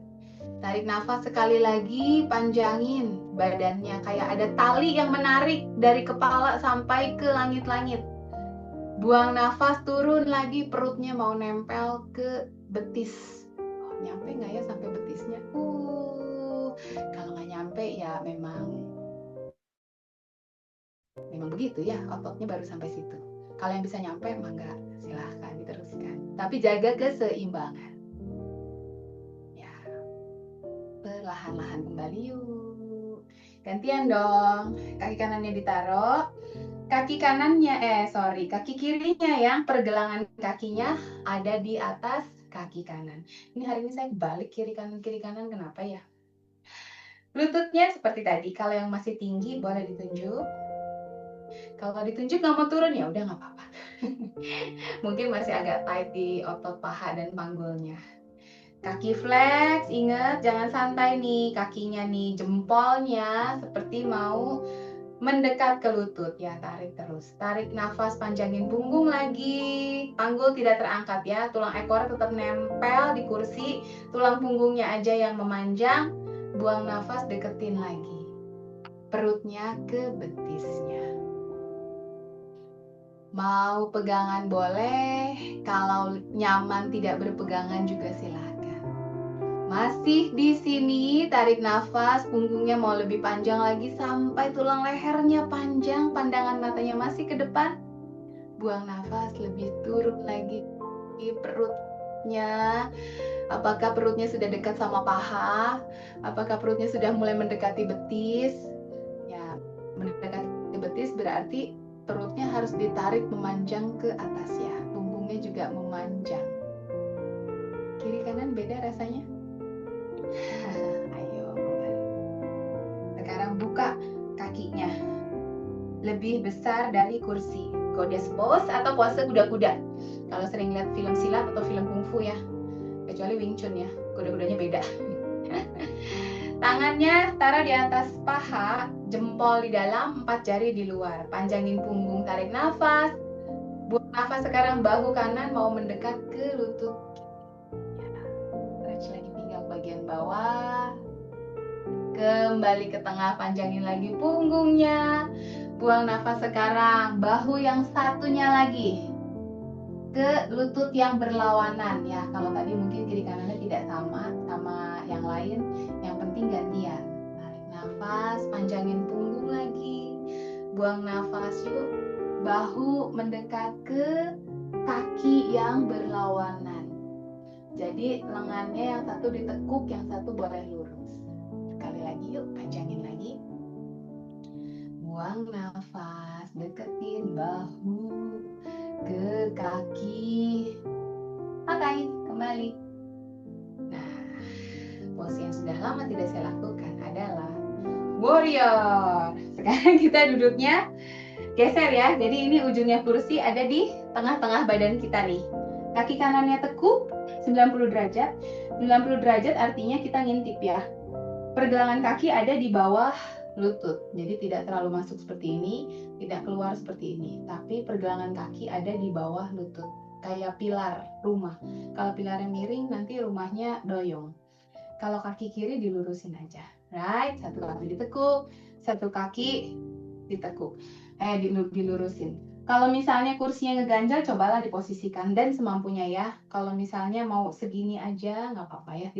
Tarik nafas sekali lagi, panjangin badannya. Kayak ada tali yang menarik dari kepala sampai ke langit-langit. Buang nafas, turun lagi, perutnya mau nempel ke betis. Oh, nyampe nggak ya sampai betisnya? Kalau nggak nyampe ya memang begitu ya, ototnya baru sampai situ. Kalau yang bisa nyampe, mangga silahkan diteruskan. Tapi jaga keseimbangan. Ya, perlahan-lahan kembali yuk. Gantian dong. Kaki kanannya ditaruh. Kaki kirinya yang pergelangan kakinya ada di atas kaki kanan. Ini hari ini saya balik kiri kanan, kenapa ya? Lututnya seperti tadi, kalau yang masih tinggi boleh ditunjuk. Kalau ditunjuk nggak mau turun ya udah nggak apa-apa. Mungkin masih agak tight di otot paha dan panggulnya. Kaki flex, ingat jangan santai nih kakinya nih, jempolnya seperti mau mendekat ke lutut ya, tarik terus. Tarik nafas, panjangin punggung lagi. Panggul tidak terangkat ya, tulang ekor tetap nempel di kursi, tulang punggungnya aja yang memanjang. Buang nafas, deketin lagi. Perutnya ke betisnya. Mau pegangan boleh, kalau nyaman tidak berpegangan juga silakan. Masih di sini, tarik nafas, punggungnya mau lebih panjang lagi sampai tulang lehernya panjang, pandangan matanya masih ke depan. Buang nafas, lebih turun lagi perutnya. Apakah perutnya sudah dekat sama paha? Apakah perutnya sudah mulai mendekati betis? Ya, mendekati betis berarti perutnya harus ditarik memanjang ke atas ya. Punggungnya juga memanjang. Kiri kanan beda rasanya? Ayo kembali. Sekarang buka kakinya. Lebih besar dari kursi. Goddess pose atau pose kuda-kuda. Kalau sering lihat film silat atau film kungfu ya. Kecuali Wing Chun ya. Kuda-kudanya beda. Tangannya taruh di atas paha, jempol di dalam, 4 jari di luar. Panjangin punggung, tarik nafas. Buang nafas sekarang, bahu kanan mau mendekat ke lutut. Ya, stretch lagi pinggang bagian bawah. Kembali ke tengah, panjangin lagi punggungnya. Buang nafas sekarang, bahu yang satunya lagi ke lutut yang berlawanan ya. Kalau tadi mungkin kiri kanannya tidak sama yang lain, yang penting gantian. Tarik nafas, panjangin punggung lagi. Buang nafas yuk. Bahu mendekat ke kaki yang berlawanan. Jadi lengannya yang satu ditekuk, yang satu boleh lurus. Sekali lagi yuk, panjangin lagi. Buang nafas, deketin bahu ke kaki. Pakai kembali. Nah, pose yang sudah lama tidak saya lakukan adalah warrior. Sekarang kita duduknya geser ya. Jadi ini ujungnya kursi ada di tengah-tengah badan kita nih. Kaki kanannya tekuk 90 derajat. 90 derajat artinya kita ngintip ya. Pergelangan kaki ada di bawah lutut. Jadi tidak terlalu masuk seperti ini, tidak keluar seperti ini. Tapi pergelangan kaki ada di bawah lutut. Kayak pilar rumah. Kalau pilarnya miring nanti rumahnya doyong. Kalau kaki kiri dilurusin aja. Right, satu kaki ditekuk, satu kaki ditekuk. Dilurusin. Kalau misalnya kursinya ngeganjal, cobalah diposisikan dan semampunya ya. Kalau misalnya mau segini aja nggak apa-apa ya,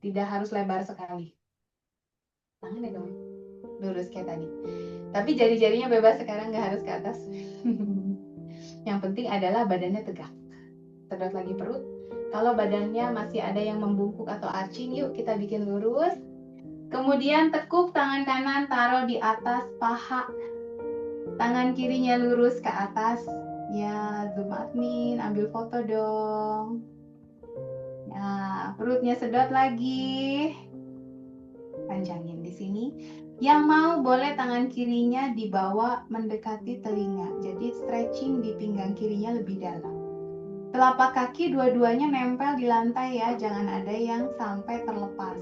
tidak harus lebar sekali. Tangannya dong lurus kayak tadi. Tapi jari-jarinya bebas sekarang, nggak harus ke atas. Yang penting adalah badannya tegak. Sedot lagi perut. Kalau badannya masih ada yang membungkuk atau arching, yuk kita bikin lurus. Kemudian tekuk tangan kanan, taruh di atas paha. Tangan kirinya lurus ke atas. Ya, zoom admin, ambil foto dong. Nah, perutnya sedot lagi. Panjangin di sini. Yang mau boleh tangan kirinya dibawa mendekati telinga. Jadi stretching di pinggang kirinya lebih dalam. Telapak kaki dua-duanya nempel di lantai ya. Jangan ada yang sampai terlepas.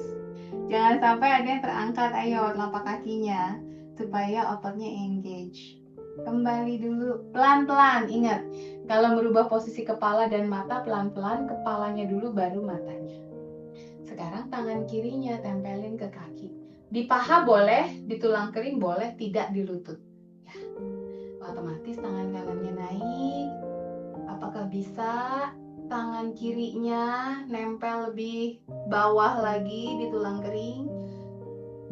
Jangan sampai ada yang terangkat. Ayo telapak kakinya. Supaya ototnya engage. Kembali dulu. Pelan-pelan. Ingat. Kalau merubah posisi kepala dan mata pelan-pelan. Kepalanya dulu baru matanya. Sekarang tangan kirinya tempelin ke kaki. Di paha boleh, di tulang kering boleh, tidak di lutut. Ya. Otomatis tangan kanannya naik. Apakah bisa tangan kirinya nempel lebih bawah lagi di tulang kering?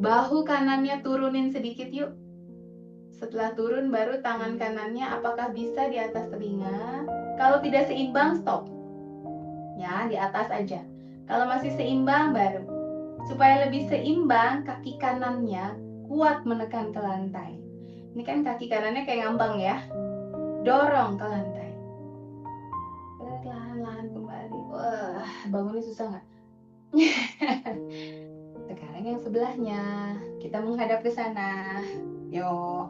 Bahu kanannya turunin sedikit yuk. Setelah turun baru tangan kanannya apakah bisa di atas telinga? Kalau tidak seimbang stop. Ya, di atas aja. Kalau masih seimbang baru Supaya lebih seimbang, kaki kanannya kuat menekan ke lantai. Ini kan kaki kanannya kayak ngambang ya. Dorong ke lantai. Perlahan-lahan kembali. Wah, bangunnya susah nggak? Sekarang yang sebelahnya. Kita menghadap ke sana. Yuk.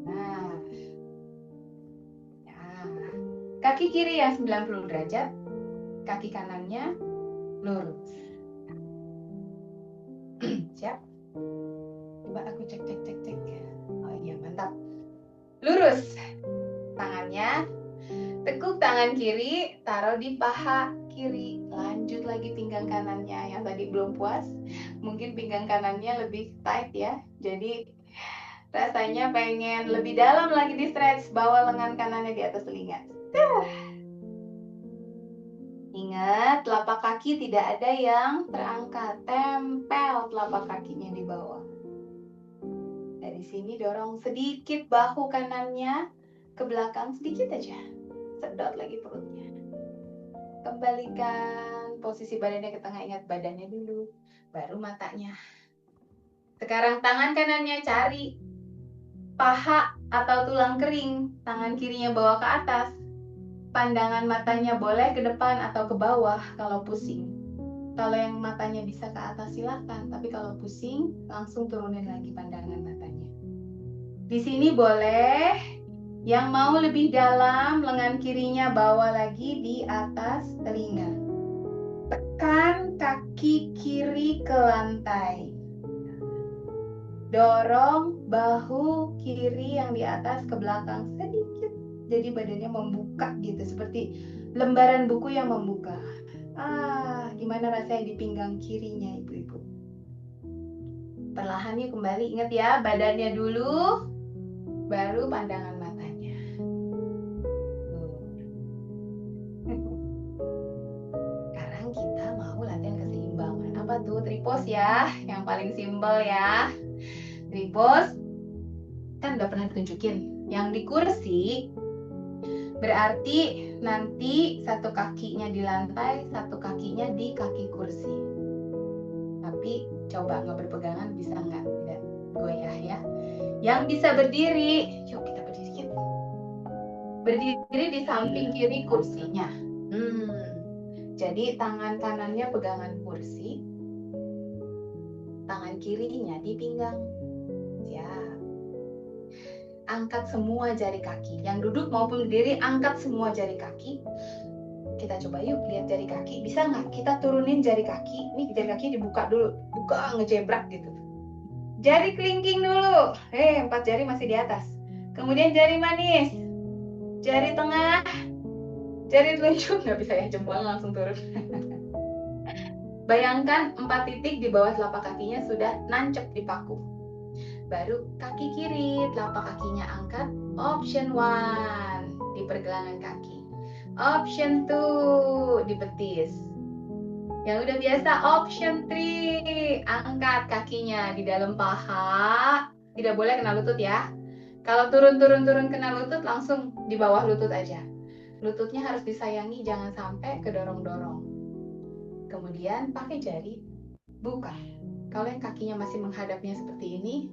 Nah. Nah. Kaki kiri yang 90 derajat. Kaki kanannya lurus. Siap? Coba aku cek. Oh iya, mantap. Lurus. Tangannya tekuk tangan kiri, taruh di paha kiri. Lanjut lagi pinggang kanannya. Yang tadi belum puas, mungkin pinggang kanannya lebih tight ya. Jadi rasanya pengen lebih dalam lagi di stretch. Bawa lengan kanannya di atas telinga. Ingat, telapak kaki tidak ada yang terangkat. Tempel telapak kakinya di bawah. Dari sini dorong sedikit bahu kanannya ke belakang, sedikit aja. Sedot lagi perutnya. Kembalikan posisi badannya ke tengah. Ingat badannya dulu, baru matanya. Sekarang tangan kanannya cari paha atau tulang kering. Tangan kirinya bawa ke atas. Pandangan matanya boleh ke depan atau ke bawah kalau pusing. Kalau yang matanya bisa ke atas silakan, tapi kalau pusing langsung turunin lagi pandangan matanya. Di sini boleh, yang mau lebih dalam lengan kirinya bawa lagi di atas telinga. Tekan kaki kiri ke lantai. Dorong bahu kiri yang di atas ke belakang sedikit. Jadi badannya membuka gitu, seperti lembaran buku yang membuka. Gimana rasanya di pinggang kirinya ibu-ibu? Perlahan yuk kembali, ingat ya, badannya dulu, baru pandangan matanya. Sekarang kita mau latihan keseimbangan. Apa tuh? Tripos ya, yang paling simpel ya. Tripos kan udah pernah ditunjukin. Yang di kursi berarti nanti satu kakinya di lantai, satu kakinya di kaki kursi. Tapi coba nggak berpegangan, bisa nggak? Tidak goyah ya. Yang bisa berdiri, yuk kita berdiri yuk. Berdiri di samping kiri kursinya. Jadi tangan kanannya pegangan kursi, tangan kirinya di pinggang. Siap. Angkat semua jari kaki. Yang duduk maupun berdiri, angkat semua jari kaki. Kita coba yuk lihat jari kaki. Bisa nggak kita turunin jari kaki? Nih jari kaki dibuka dulu. Buka, ngejebrak gitu. Jari kelingking dulu. 4 jari masih di atas. Kemudian jari manis. Jari tengah. Jari telunjuk. Nggak bisa ya, jempol langsung turun. Bayangkan 4 titik di bawah telapak kakinya sudah nancep di paku. Baru kaki kiri, telapak kakinya angkat. Option 1 di pergelangan kaki. Option 2 di betis. Yang udah biasa option 3, angkat kakinya di dalam paha. Tidak boleh kena lutut ya. Kalau turun kena lutut, langsung di bawah lutut aja. Lututnya harus disayangi, jangan sampai kedorong-dorong. Kemudian pakai jari buka. Kalau yang kakinya masih menghadapnya seperti ini,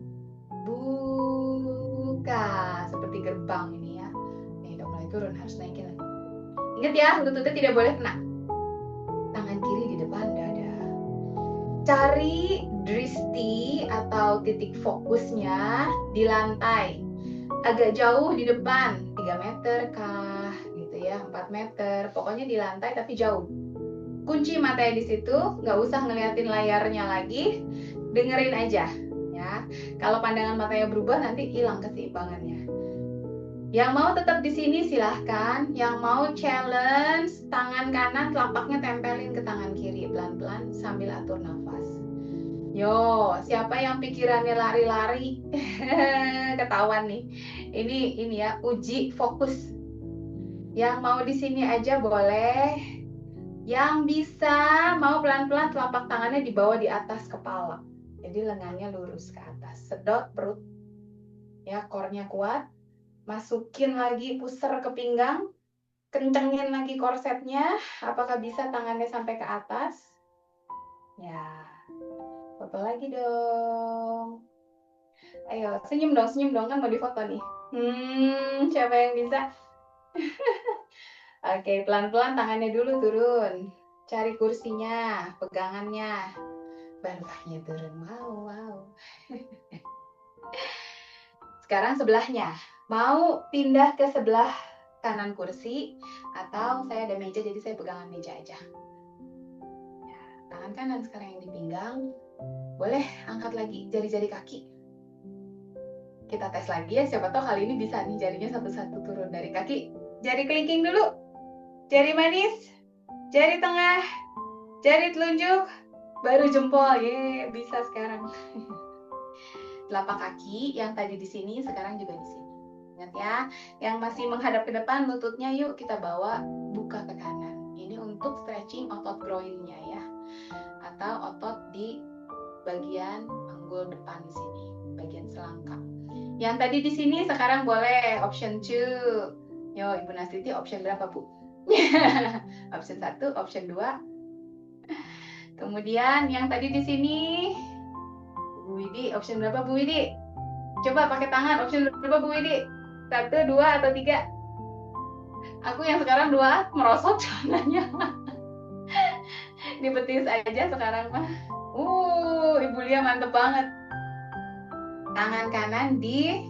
buka seperti gerbang ini ya. Nih udah mulai turun, harus naikin lagi. Ingat ya, lututnya tidak boleh kena. Tangan kiri di depan dada. Cari dristi atau titik fokusnya di lantai. Agak jauh di depan, 3 meter kah gitu ya, 4 meter. Pokoknya di lantai tapi jauh. Kunci matanya di situ, nggak usah ngeliatin layarnya lagi, dengerin aja ya. Kalau pandangan matanya berubah nanti hilang keseimbangannya. Yang mau tetap di sini silahkan. Yang mau challenge, tangan kanan telapaknya tempelin ke tangan kiri pelan-pelan sambil atur nafas. Yo, siapa yang pikirannya lari-lari? Ketahuan nih. Ini ya, uji fokus. Yang mau di sini aja boleh. Yang bisa mau pelan-pelan telapak tangannya dibawa di atas kepala. Jadi lengannya lurus ke atas. Sedot perut. Ya, core-nya kuat. Masukin lagi pusar ke pinggang. Kencengin lagi korsetnya. Apakah bisa tangannya sampai ke atas? Ya, foto lagi dong. Ayo, senyum dong kan mau difoto nih. Siapa yang bisa? Oke, pelan-pelan tangannya dulu turun. Cari kursinya, pegangannya. Baru kakinya turun. Wow. Sekarang sebelahnya. Mau pindah ke sebelah kanan kursi atau saya ada meja jadi saya pegangan meja aja. Ya, tangan kanan sekarang yang di pinggang. Boleh angkat lagi jari-jari kaki. Kita tes lagi ya, siapa tahu kali ini bisa nih jarinya satu-satu turun dari kaki. Jari kelingking dulu. Jari manis. Jari tengah. Jari telunjuk. Baru jempol. Ye, bisa sekarang. Telapak kaki yang tadi di sini sekarang juga di sini. Ingat ya, yang masih menghadap ke depan lututnya yuk kita bawa buka ke kanan. Ini untuk stretching otot groinnya ya. Atau otot di bagian panggul depan sini, bagian selangkah. Yang tadi di sini sekarang boleh option 2. Yo, Ibu Nastiti option berapa, Bu? Option 1, option 2. Kemudian yang tadi di sini Bu Widi, option berapa Bu Widi? Coba pakai tangan, option berapa Bu Widi? 1, 2, atau 3? Aku yang sekarang 2, merosot celananya. Di betis aja sekarang mah. Ibu Lia mantep banget. Tangan kanan di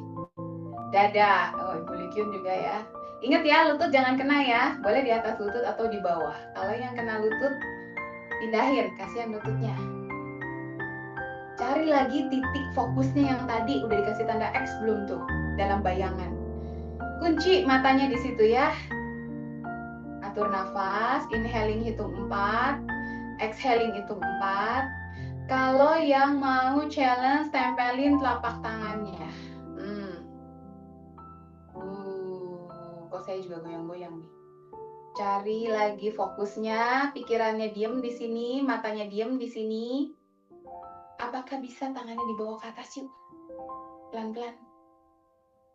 dada. Oh, Ibu Likyun juga ya. Ingat ya, lutut jangan kena ya. Boleh di atas lutut atau di bawah. Kalau yang kena lutut, pindahin. Kasihan lututnya. Cari lagi titik fokusnya yang tadi udah dikasih tanda X belum tuh dalam bayangan. Kunci matanya di situ ya. Atur nafas, inhaling hitung 4, exhaling hitung 4. Kalau yang mau challenge tempelin telapak tangannya. Kok saya juga goyang-goyang nih. Cari lagi fokusnya, pikirannya diem di sini, matanya diem di sini. Apakah bisa tangannya dibawa ke atas yuk? Pelan-pelan.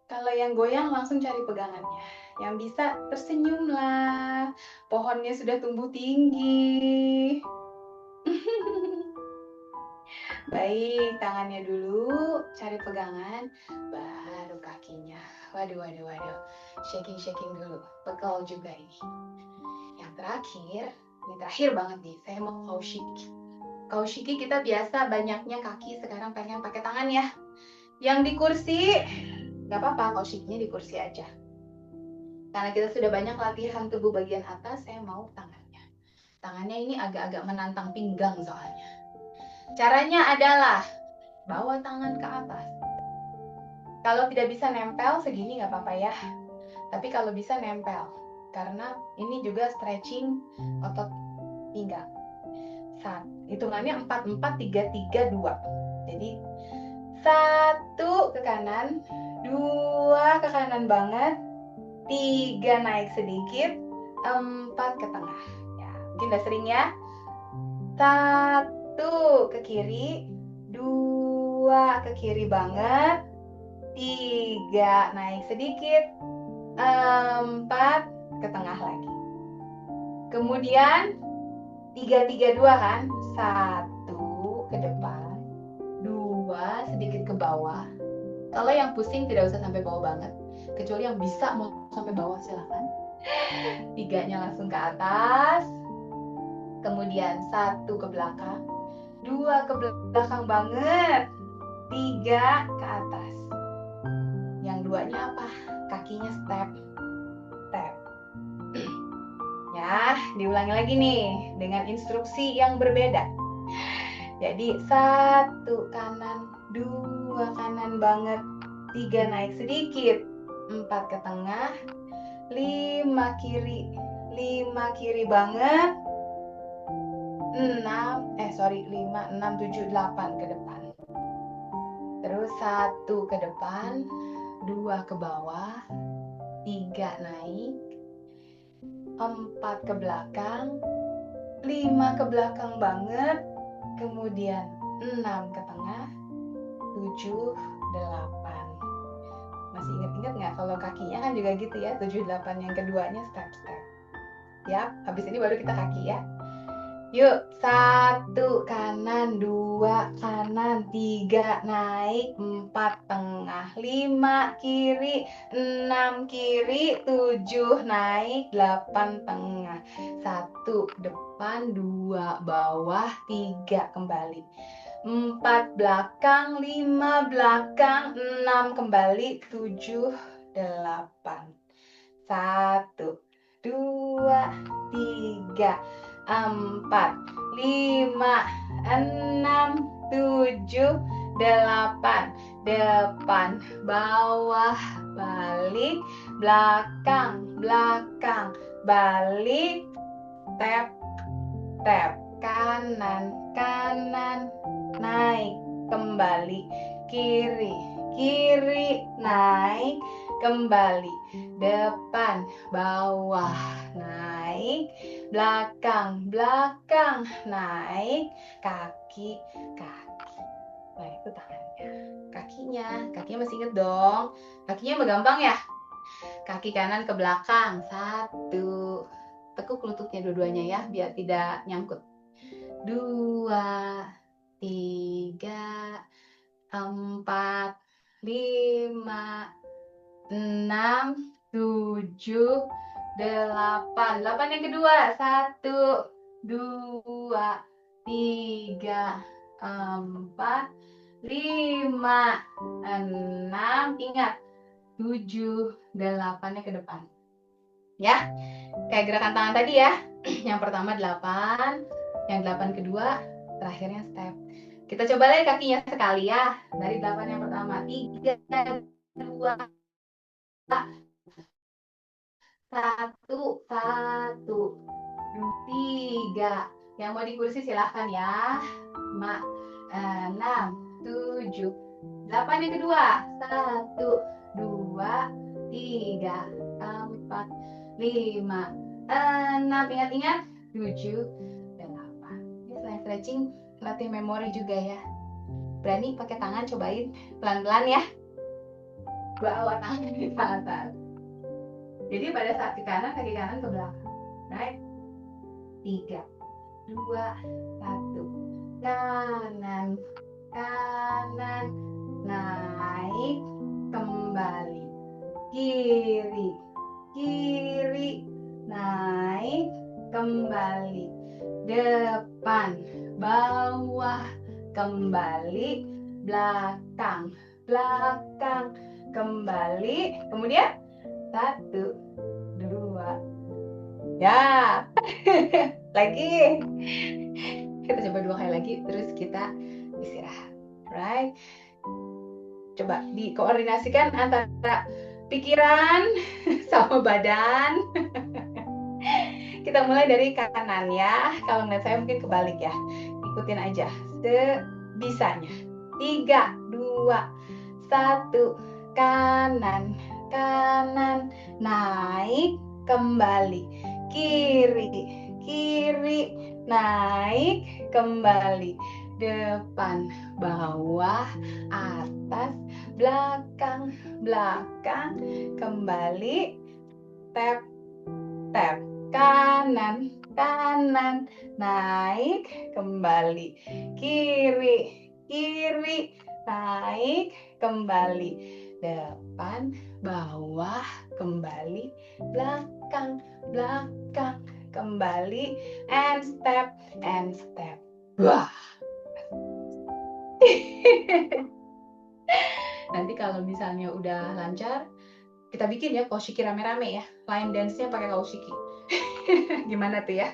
Kalau yang goyang langsung cari pegangannya. Yang bisa tersenyumlah. Pohonnya sudah tumbuh tinggi. Baik, tangannya dulu, cari pegangan, baru kakinya. Waduh. Shaking dulu. Pegel juga ini. Yang terakhir banget nih. Saya mau kaushiki. Kaushiki kita biasa banyaknya kaki, sekarang pengen pakai tangan ya. Yang di kursi, nggak apa-apa, kaushikinya di kursi aja. Karena kita sudah banyak latihan tubuh bagian atas, saya mau tangannya. Tangannya ini agak-agak menantang pinggang soalnya. Caranya adalah bawa tangan ke atas. Kalau tidak bisa nempel segini nggak apa-apa ya. Tapi kalau bisa nempel, karena ini juga stretching otot pinggang. Hitungannya 4, 4, 3, 3, 2. Jadi 1 ke kanan, 2 ke kanan banget, 3 naik sedikit, 4 ke tengah. Ya, mungkin udah sering ya. 1 ke kiri, 2 ke kiri banget, 3 naik sedikit, 4 ke tengah lagi. Kemudian 3, 3, 2 kan? 1 ke depan, 2 sedikit ke bawah. Kalau yang pusing tidak usah sampai bawah banget. Kecuali yang bisa mau sampai bawah silahkan. 3-nya langsung ke atas. Kemudian 1 ke belakang, 2 ke belakang banget, 3 ke atas. Yang 2-nya apa? Kakinya step. Ya, diulangi lagi nih dengan instruksi yang berbeda. Jadi 1 kanan, 2 kanan banget, 3 naik sedikit, 4 ke tengah, 5 kiri, 5 kiri banget, 5, 6, 7, 8 ke depan. Terus 1 ke depan, 2 ke bawah, 3 naik, 4 ke belakang, 5 ke belakang banget, kemudian 6 ke tengah, 7, 8. Masih ingat-ingat nggak kalau kakinya kan juga gitu ya, 7, 8 yang keduanya step-step. Ya, habis ini baru kita kaki ya. Yuk, 1 kanan, 2 kanan, 3 naik, 4 tengah, 5 kiri, 6 kiri, 7 naik, 8 tengah. 1 depan, 2 bawah, 3 kembali. 4 belakang, 5 belakang, 6 kembali, 7, 8. 1, 2, 3, 4, 5, 6, 7, 8. Depan, bawah, balik, belakang, belakang, balik, tap, tap, kanan, kanan, naik, kembali, kiri, kiri, naik, kembali, depan, bawah, naik, belakang, belakang, naik, kaki, kaki. Nah, itu tangannya. Kakinya masih inget dong. Kakinya mah gampang ya. Kaki kanan ke belakang, 1. Tekuk lututnya dua-duanya ya, biar tidak nyangkut. 2, 3, 4, 5, 6, 7, 8. 8 yang kedua. 1, 2, 3, 4, 5, 6. Ingat, 7, 8-nya ke depan. Ya, kayak gerakan tangan tadi ya. Yang pertama 8, yang 8 kedua, terakhirnya step. Kita coba lagi kakinya sekali ya. Dari 8 yang pertama, 3, 2, 1, 1, 3. Yang mau di kursi silahkan ya. 5, 6, 7, 8 yang kedua. 1, 2, 3, 4, 5, 6. Ingat-ingat. 7, 8. Ini selain stretching, latih memori juga ya. Berani pakai tangan, cobain pelan-pelan ya. Bawa tangan ke atas. Jadi pada saat ke kanan, kaki kanan ke belakang. Right? 3, 2, 1. Kanan, kanan, naik, kembali. Kiri, kiri, naik, kembali. Depan, bawah, kembali. Belakang, belakang, kembali. Kemudian 1, 2. Ya. Lagi. Kita coba 2 kali lagi, terus kita istirahat. Right? Coba dikoordinasikan antara pikiran sama badan. Kita mulai dari kanan ya. Kalau ngeliat saya mungkin kebalik ya. Ikutin aja sebisanya. 3, 2, 1. Kanan, kanan, naik, kembali. Kiri, kiri, naik, kembali. Depan, bawah, atas, belakang, belakang, kembali. Tap, tap. Kanan, kanan, naik, kembali. Kiri, kiri, naik, kembali. Depan, bawah, kembali. Belakang, belakang, kembali. And step, and step. Wah. Nanti kalau misalnya udah lancar, kita bikin ya koshiki rame-rame ya. Line dance-nya pakai koshiki. Gimana tuh ya?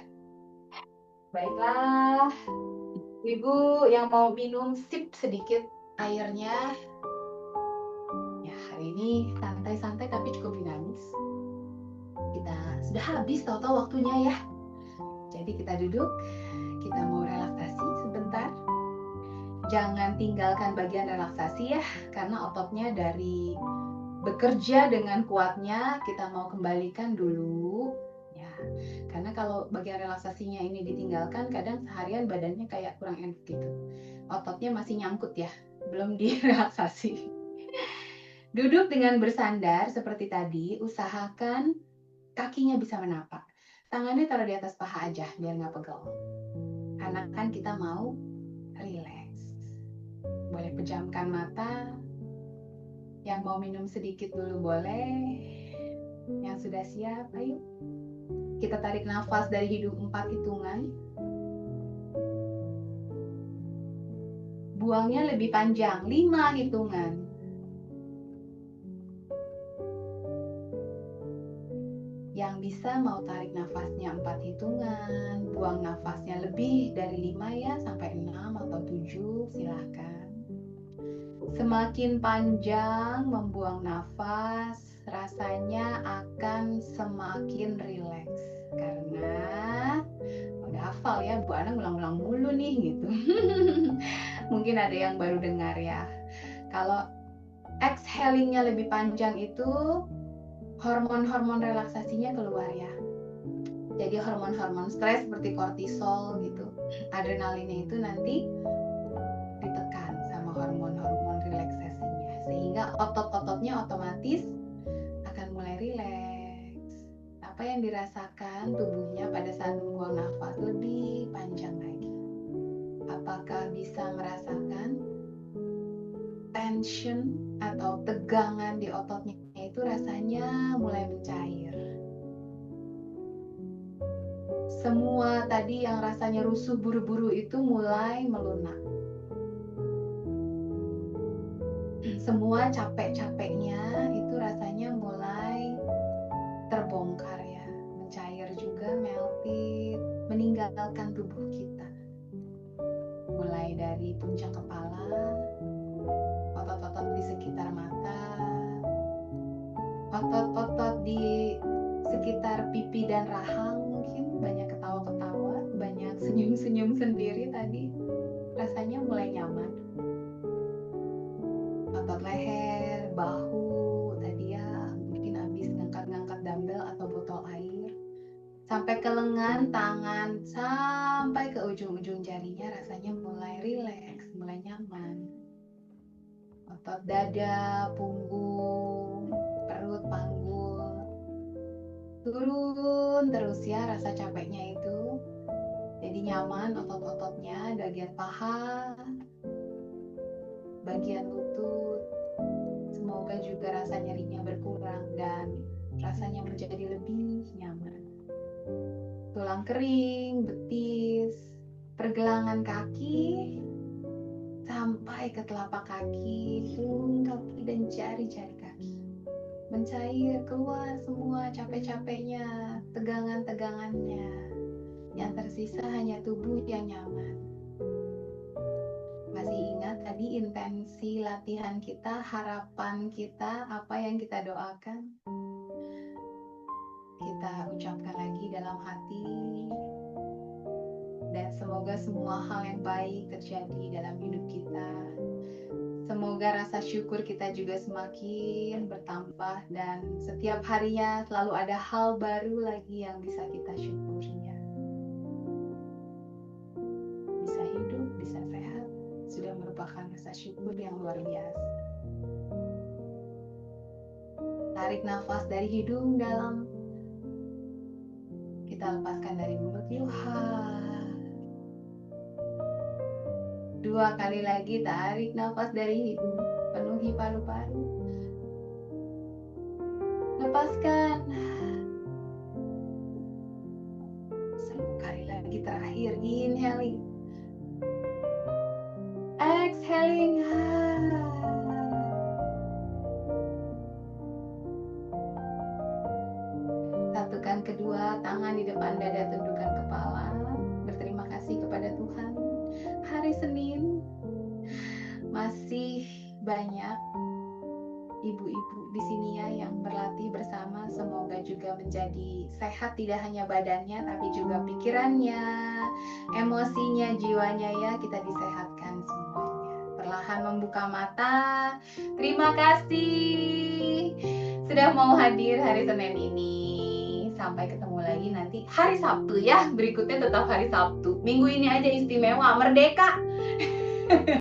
Baiklah, Ibu yang mau minum sip sedikit airnya. Ya, hari ini santai-santai tapi cukup dinamis. Kita sudah habis tahu-tahu waktunya ya. Jadi kita duduk, kita mau relaksasi sebentar. Jangan tinggalkan bagian relaksasi ya, karena ototnya dari bekerja dengan kuatnya kita mau kembalikan dulu. Ya, karena kalau bagian relaksasinya ini ditinggalkan, kadang seharian badannya kayak kurang enak gitu. Ototnya masih nyangkut ya, belum direlaksasi. Duduk dengan bersandar seperti tadi, usahakan kakinya bisa menapak. Tangannya taruh di atas paha aja biar nggak pegel. Karena kan kita mau relax. Boleh pejamkan mata. Yang mau minum sedikit dulu boleh. Yang sudah siap, ayo. Kita tarik nafas dari hidung 4 hitungan. Buangnya lebih panjang, 5 hitungan. Yang bisa mau tarik nafasnya 4 hitungan, buang nafasnya lebih dari 5 ya, sampai 6 atau 7, silahkan. Semakin panjang membuang nafas, rasanya akan semakin rileks. Karena udah hafal ya, Bu Ana ngulang-ulang mulu nih gitu. Mungkin ada yang baru dengar ya. Kalau exhalingnya lebih panjang itu hormon-hormon relaksasinya keluar ya. Jadi hormon-hormon stres seperti kortisol gitu, adrenalinnya itu nanti ditekan sama hormon-hormon relaksasinya, sehingga otot-ototnya otomatis akan mulai rileks. Apa yang dirasakan tubuhnya pada saat membuang nafas lebih panjang lagi. Apakah bisa merasakan tension atau tegangan di ototnya itu rasanya mulai mencair. Semua tadi yang rasanya rusuh buru-buru itu mulai melunak. Semua capek-capeknya itu rasanya mulai terbongkar ya, mencair juga, melted, meninggalkan tubuh kita. Mulai dari puncak kepala, otot-otot di sekitar mata, otot-otot di sekitar pipi dan rahang, mungkin banyak ketawa-ketawa, banyak senyum-senyum sendiri tadi, rasanya mulai nyaman. Otot leher, bahu tadi ya, mungkin habis ngangkat-ngangkat dumbbell atau botol air, sampai ke lengan, tangan, sampai ke ujung-ujung jarinya rasanya mulai rileks, mulai nyaman. Otot dada, punggung, perut, panggul, turun terus ya rasa capeknya itu. Jadi nyaman otot-ototnya, bagian paha, bagian lutut. Semoga juga rasa nyerinya berkurang dan rasanya menjadi lebih nyaman. Tulang kering, betis, pergelangan kaki, sampai ke telapak kaki, ujung kaki dan jari-jari kaki. Mencair, keluar semua capek-capeknya, tegangan-tegangannya. Yang tersisa hanya tubuh yang nyaman. Masih ingat tadi intensi latihan kita, harapan kita, apa yang kita doakan? Kita ucapkan lagi dalam hati. Dan semoga semua hal yang baik terjadi dalam hidup kita. Semoga rasa syukur kita juga semakin bertambah dan setiap harinya selalu ada hal baru lagi yang bisa kita syukurinya. Bisa hidup, bisa sehat, sudah merupakan rasa syukur yang luar biasa. Tarik nafas dari hidung dalam, kita lepaskan dari mulut, yuha. 2 kali lagi tarik nafas dari hidung, penuhi paru-paru, lepaskan. 10 kali lagi terakhir, inhaling, exhaling. Satukan kedua tangan di depan dada, tundukkan kepala, berterima kasih kepada Tuhan. Hari Senin masih banyak ibu-ibu di sini ya yang berlatih bersama. Semoga juga menjadi sehat, tidak hanya badannya tapi juga pikirannya, emosinya, jiwanya ya, kita disehatkan semuanya. Perlahan membuka mata. Terima kasih sudah mau hadir hari Senin ini. Sampai ketemu lagi nanti hari Sabtu ya. Berikutnya tetap hari Sabtu. Minggu ini aja istimewa, merdeka.